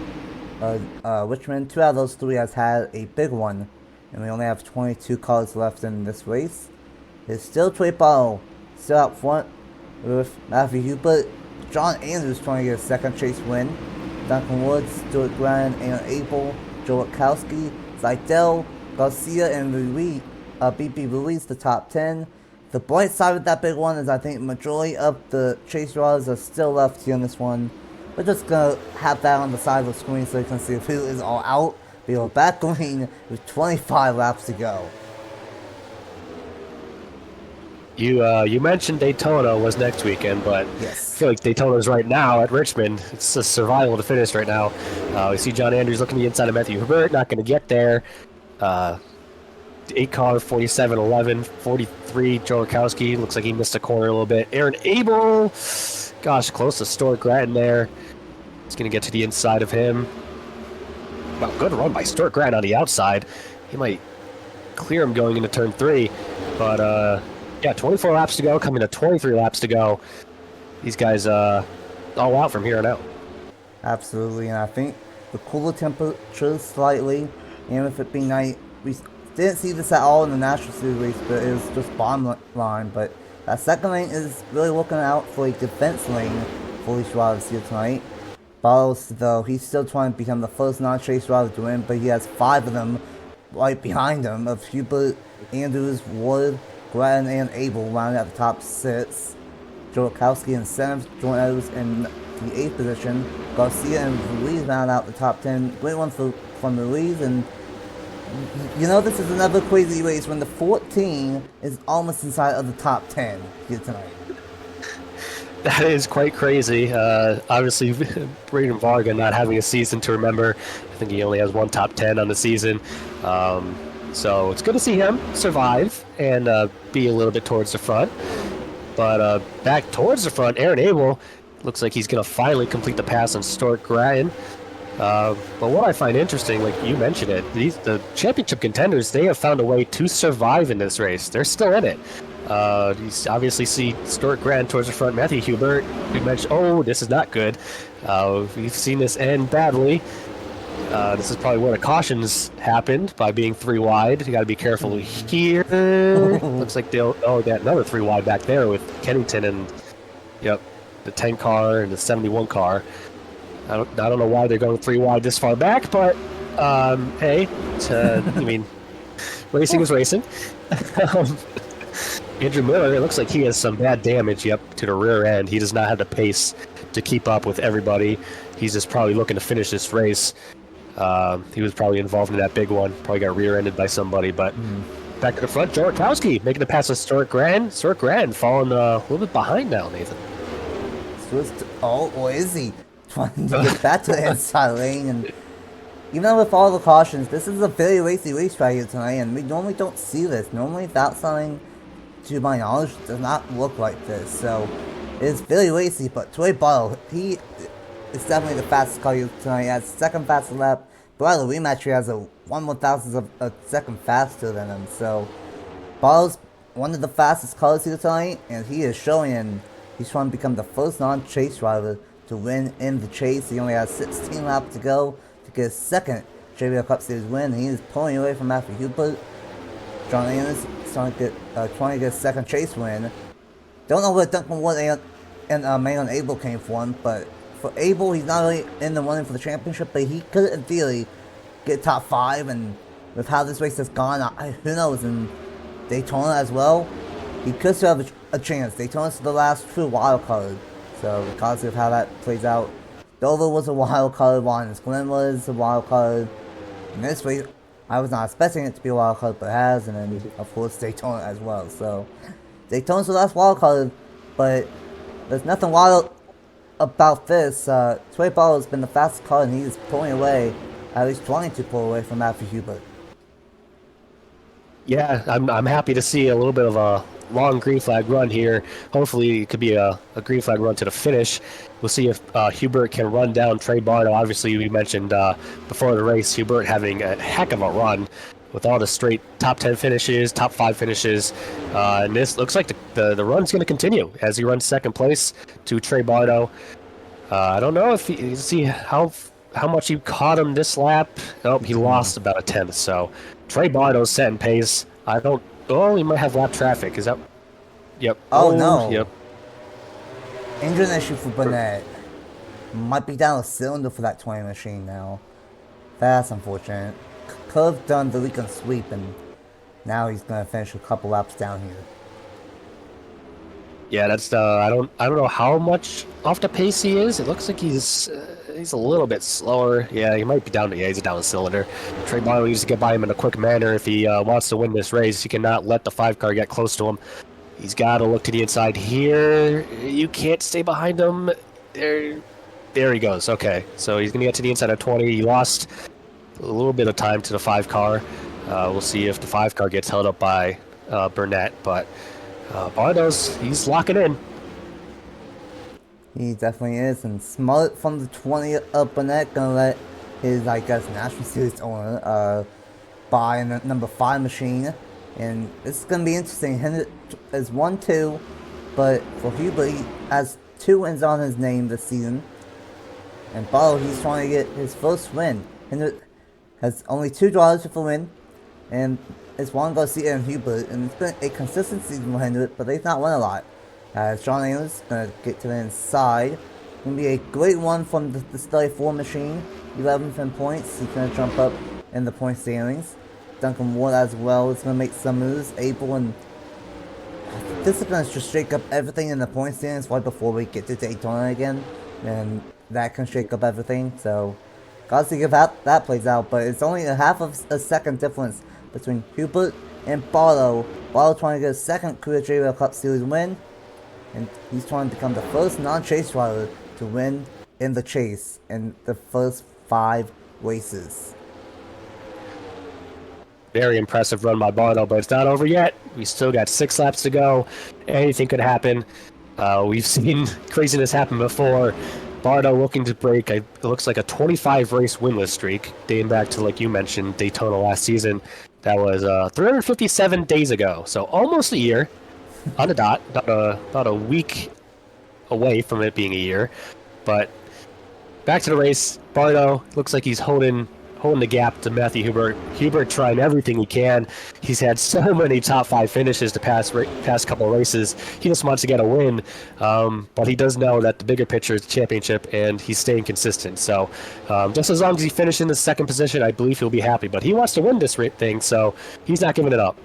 Richmond, 2 out of those 3 has had a big one, and we only have 22 cars left in this race. It's still Trey Barlow, still out front with Matthew Hubert, John Andrews trying to get a second chase win, Duncan Woods, Stuart Grant, and Abel, Joe Witkowski, Zidell, Garcia, and BP Ruiz, the top 10. The bright side of that big one is I think majority of the chase drivers are still left here in this one. We're just going to have that on the side of the screen so you can see who is all out. We are back green with 25 laps to go. You mentioned Daytona was next weekend, but yes. I feel like Daytona's right now at Richmond. It's a survival to finish right now. We see John Andrews looking to the inside of Matthew Hubert, not going to get there. 8 car, 47, 11, 43, Joe Witkowski. Looks like he missed a corner a little bit. Aaron Abel, gosh, close to Stuart Grattan there. He's going to get to the inside of him. Well, good run by Stuart Grattan on the outside. He might clear him going into turn 3. But, yeah, 24 laps to go, coming to 23 laps to go. These guys all out from here on out. Absolutely, and I think the cooler temperatures slightly, and with it being night, we didn't see this at all in the National Series race, but it was just bottom line. But that second lane is really looking out for a defense lane for these drivers here tonight. Barlows, though, he's still trying to become the first non-chase driver to win, but he has 5 of them right behind him of Hubert, Andrews, Wood, Grattan, and Abel rounding at the top 6. Joe Witkowski in 7th, Jordan Edwards in the 8th position. Garcia and Ruiz round out the top 10. Great one from Ruiz, and you know this is another crazy race when the 14 is almost inside of the top 10 here tonight. That is quite crazy. Obviously, Braden Varga not having a season to remember. I think he only has 1 top 10 on the season. So it's good to see him survive and be a little bit towards the front. But back towards the front, Aaron Abel looks like he's going to finally complete the pass on Stuart Grattan. But what I find interesting, like you mentioned it, the championship contenders, they have found a way to survive in this race. They're still in it. You obviously see Stuart Grattan towards the front. Matthew Hubert, we mentioned, oh, this is not good. We've seen this end badly. This is probably where the cautions happened by being 3 wide. You got to be careful here. Looks like they'll get another 3 wide back there with Kennington and the 10 car and the 71 car. I don't know why they're going 3 wide this far back, but hey, I mean, Racing is racing. um, Andrew Miller, it looks like he has some bad damage, to the rear end. He does not have the pace to keep up with everybody. He's just probably looking to finish this race. He was probably involved in that big one. Probably got rear-ended by somebody, but back to the front. Jorkowski making the pass to Stuart Grand. Stuart Grand falling a little bit behind now, Nathan. Or is he trying to get back to the inside lane? And even though with all the cautions, this is a very racy race right here tonight, and we normally don't see this. Normally, that sign, to my knowledge, does not look like this. So it's very racy, but Troy Barlow, he is definitely the fastest car here tonight. He has second fastest lap. But the rematch here has a 1/1000th of a second faster than him. So Barlow's one of the fastest cars here tonight, and he is showing, and he's trying to become the first non-chase driver to win in the chase. He only has 16 laps to go to get his second JBL Cup Series win. He is pulling away from Matthew Hubert. John Anderson is trying to get a second chase win. Don't know where Duncan Wood and Mayon Abel came from, but for Abel, he's not really in the running for the championship, but he could, in theory, get top 5, and with how this race has gone, who knows, in Daytona as well, he could still have a chance. Daytona's the last true wild card, so regardless of how that plays out, Dover was a wild card, Watkins Glen was a wild card. In this race, I was not expecting it to be a wild card, but it has, and then, of course, Daytona as well. So, Daytona's the last wild card, but there's nothing wild about this. Trey Barlow has been the fastest car, and he's pulling away, at least trying to pull away from Matthew Hubert. Yeah, I'm happy to see a little bit of a long green flag run here. Hopefully it could be a green flag run to the finish. We'll see if Hubert can run down Trey Barlow. Obviously, we mentioned before the race, Hubert having a heck of a run with all the straight top 10 finishes, top 5 finishes. And this looks like the run's going to continue as he runs second place to Trey Barlow. I don't know if you see how much he caught him this lap. Nope, he lost about a tenth. So Trey Barlow's setting pace. He might have lap traffic. Is that? Yep. Oh, no. Yep. Engine issue for Burnett. Might be down a cylinder for that 20 machine now. That's unfortunate. Could have done the weekend sweep, and now he's gonna finish a couple laps down here. Yeah, that's I don't know how much off the pace he is. It looks like he's a little bit slower. Yeah, he might be down. Yeah, he's down a cylinder. Trey Barlow needs to get by him in a quick manner if he wants to win this race. He cannot let the 5 car get close to him. He's got to look to the inside here. You can't stay behind him. There he goes. Okay, so he's gonna get to the inside of 20. He lost a little bit of time to the 5 car. We'll see if the 5 car gets held up by Burnett, but Barlow's, he's locking in. He definitely is, and smart from the 20 of Burnett, gonna let his, National Series owner buy the number 5 machine, and this is gonna be interesting. Hendrick is 1-2, but for Hubert, he has 2 wins on his name this season, and Barlow, he's trying to get his first win. Hendrick has only 2 drivers with a win, and it's Juan Garcia and Hubert, and it's been a consistent season for Hendrick, but they've not won a lot. Sean Ayers gonna get to the inside. Gonna be a great one from the Study 4 machine. 11th in points. He's gonna jump up in the point standings. Duncan Ward as well is gonna make some moves. Abel, and this is gonna just shake up everything in the point standings right before we get to Daytona again, and that can shake up everything. So, gotta see if that plays out. But it's only a half of a second difference between Hubert and Barlow. Barlow trying to get a second career JBL Cup Series win, and he's trying to become the first non-chase driver to win in the chase in the first 5 races. Very impressive run by Barlow, but it's not over yet. We still got 6 laps to go. Anything could happen. We've seen craziness happen before. Barlow looking to break, it looks like a 25 race winless streak, dating back to, like you mentioned, Daytona last season. That was 357 days ago, so almost a year on the dot, about a week away from it being a year. But back to the race, Barlow looks like he's holding holding the gap to Matthew Hubert. Hubert trying everything he can. He's had so many top 5 finishes the past couple of races. He just wants to get a win, but he does know that the bigger picture is the championship, and he's staying consistent. So just as long as he finishes in the second position, I believe he'll be happy. But he wants to win this thing, so he's not giving it up.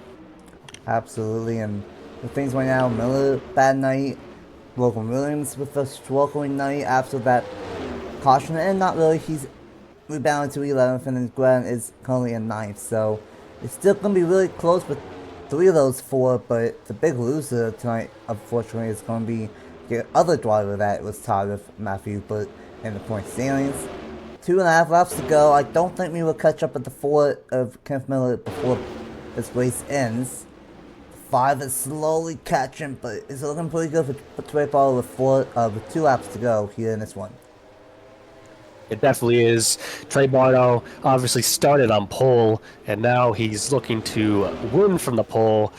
Absolutely, and the things right now, Miller, bad night. Logan Williams with a struggling night after that caution, and not really. He's rebounded to 11th, and then Grant is currently in 9th, so it's still going to be really close with 3 of those 4, but the big loser tonight, unfortunately, is going to be the other driver that was tied with Matthew, but in the point standings. 2.5 laps to go. I don't think we will catch up with the 4 of Kenneth Miller before this race ends. 5 is slowly catching, but it's looking pretty good for Trey Ball with 2 laps to go here in this one. It definitely is. Trey Barno obviously started on pole, and now he's looking to win from the pole.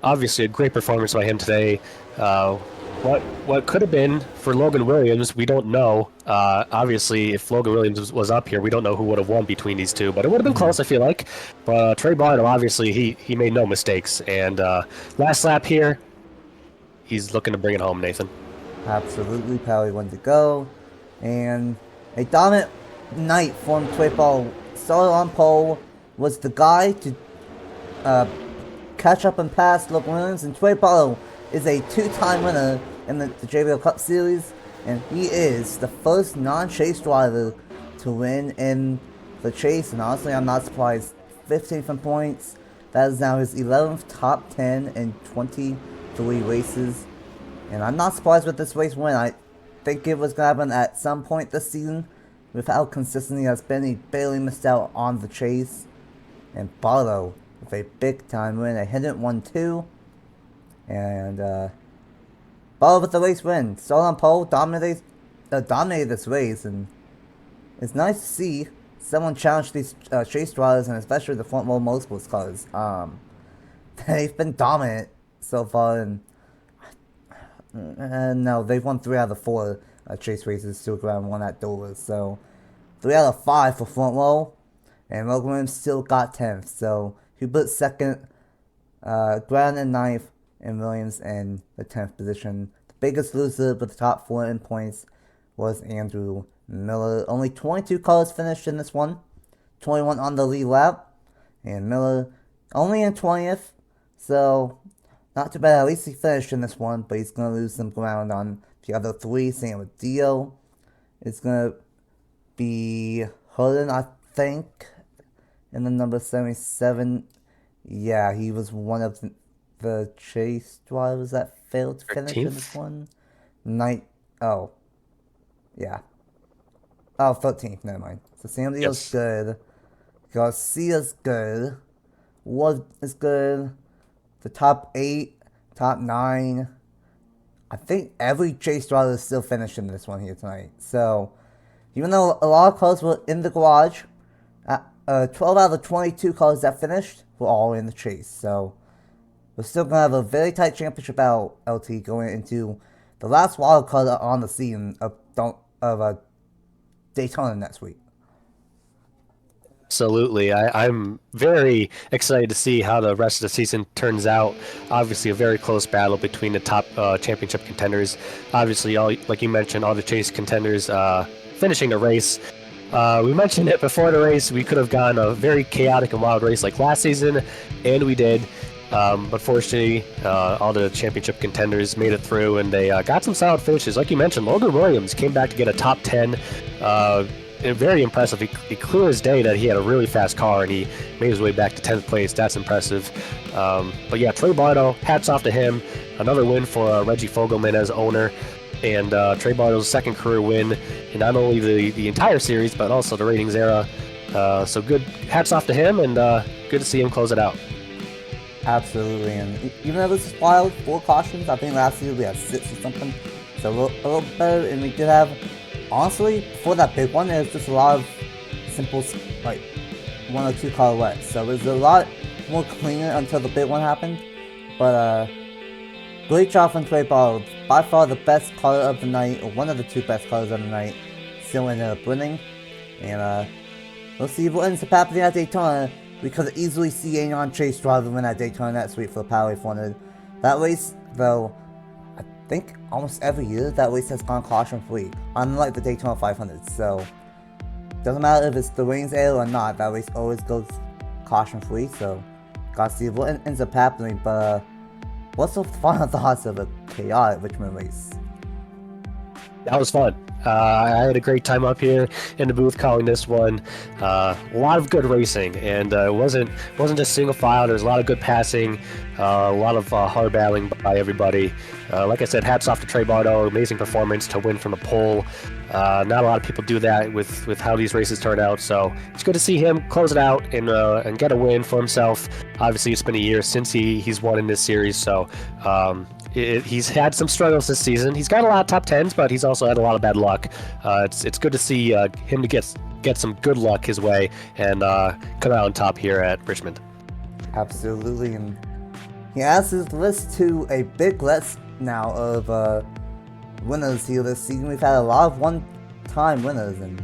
Obviously, a great performance by him today. What could have been for Logan Williams, we don't know. Obviously, if Logan Williams was up here, we don't know who would have won between these two, but it would have been close, I feel like. But Trey Barno, obviously, he made no mistakes. And last lap here, he's looking to bring it home, Nathan. Absolutely, Pally 1 to go. And a dominant night from Trey Ball. Started on pole, was the guy to catch up and pass Logan Williams, and Trey Ball is a 2-time winner in the JBL Cup Series, and he is the first non-chase driver to win in the chase, and honestly, I'm not surprised. 15th in points. That is now his 11th top 10 in 23 races, and I'm not surprised with this race win. I think it was going to happen at some point this season. With how consistent he has been, he barely missed out on the chase. And Barlow with a big-time win, a hidden 1-2. And Barlow with the race win. Started on pole, dominated this race, and it's nice to see someone challenge these chase drivers, and especially the front row multiples cars. They've been dominant so far, and no, they've won 3 out of 4 chase races, 2 around 1 at Dover. So 3 out of 5 for front row, and Logan Williams still got 10th. So Hubert 2nd, Grant in 9th, and Williams in the 10th position. The biggest loser with the top 4 in points was Andrew Miller. Only 22 cars finished in this one, 21 on the lead lap, and Miller only in 20th. So not too bad. At least he finished in this one, but he's going to lose some ground on the other 3. Same with Dio. It's going to be Holden, I think, in the number 77. Yeah, he was one of the chase drivers that failed to finish 13th? In this one. Oh, yeah. Oh, 13th, never mind. So Sam Dio's good. Garcia's good. Wood is good. The top 8, top 9. I think every chase driver is still finished in this one here tonight. So, even though a lot of cars were in the garage, 12 out of the 22 cars that finished were all in the chase. So, we're still going to have a very tight championship battle, LT, going into the last wild card on the season of Daytona next week. Absolutely. I'm very excited to see how the rest of the season turns out. Obviously, a very close battle between the top championship contenders. Obviously, like you mentioned, all the chase contenders finishing the race. We mentioned it before the race. We could have gone a very chaotic and wild race like last season, and we did. But fortunately, all the championship contenders made it through, and they got some solid finishes. Like you mentioned, Logan Williams came back to get a top 10. Very impressive. He clear as day that he had a really fast car, and he made his way back to 10th place. That's impressive. But yeah, Trey Barno, hats off to him. Another win for Reggie Fogelman as owner. And Trey Barno's second career win in not only the entire series, but also the ratings era. So good. Hats off to him, and good to see him close it out. Absolutely, and even though this is wild, 4 cautions, I think last year we had 6 or something, so a little better, and we did have, honestly, for that big one, there's just a lot of simple, like, 1 or 2 car wets, so it was a lot more cleaner until the big one happened, but, great job from Trey Ball. By far the best car of the night, or one of the 2 best cars of the night, still ended up winning, and, We'll see what ends up happening at Daytona. We could easily see a non-chase driver win at Daytona next week for the Power 400. That race, though, I think almost every year that race has gone caution-free, unlike the Daytona 500. So, doesn't matter if it's the wings air or not, that race always goes caution-free. So, gotta see what ends up happening. But what's the final thoughts of a chaotic Richmond race? That was fun. I had a great time up here in the booth calling this one. A lot of good racing, and it wasn't just single file. There's a lot of good passing, a lot of hard battling by everybody. Like I said, hats off to Trey Bardo. Amazing performance to win from the pole. Not a lot of people do that with how these races turn out, so it's good to see him close it out and get a win for himself. Obviously, it's been a year since he's won in this series, so he's had some struggles this season. He's got a lot of top tens, but he's also had a lot of bad luck. It's good to see him to get some good luck his way and come out on top here at Richmond. Absolutely, and he adds his list to a big list now of winners here this season. We've had a lot of one-time winners, and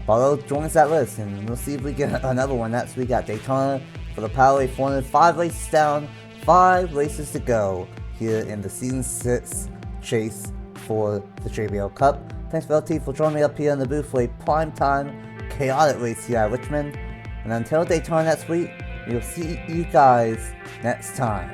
Barlow joins that list, and we'll see if we get another one next week at Daytona for the Power 400. 5 races down, 5 races to go here in the Season 6 chase for the JBL Cup. Thanks LT for joining me up here in the booth for a primetime chaotic race here at Richmond. And until Daytona next week, we'll see you guys next time.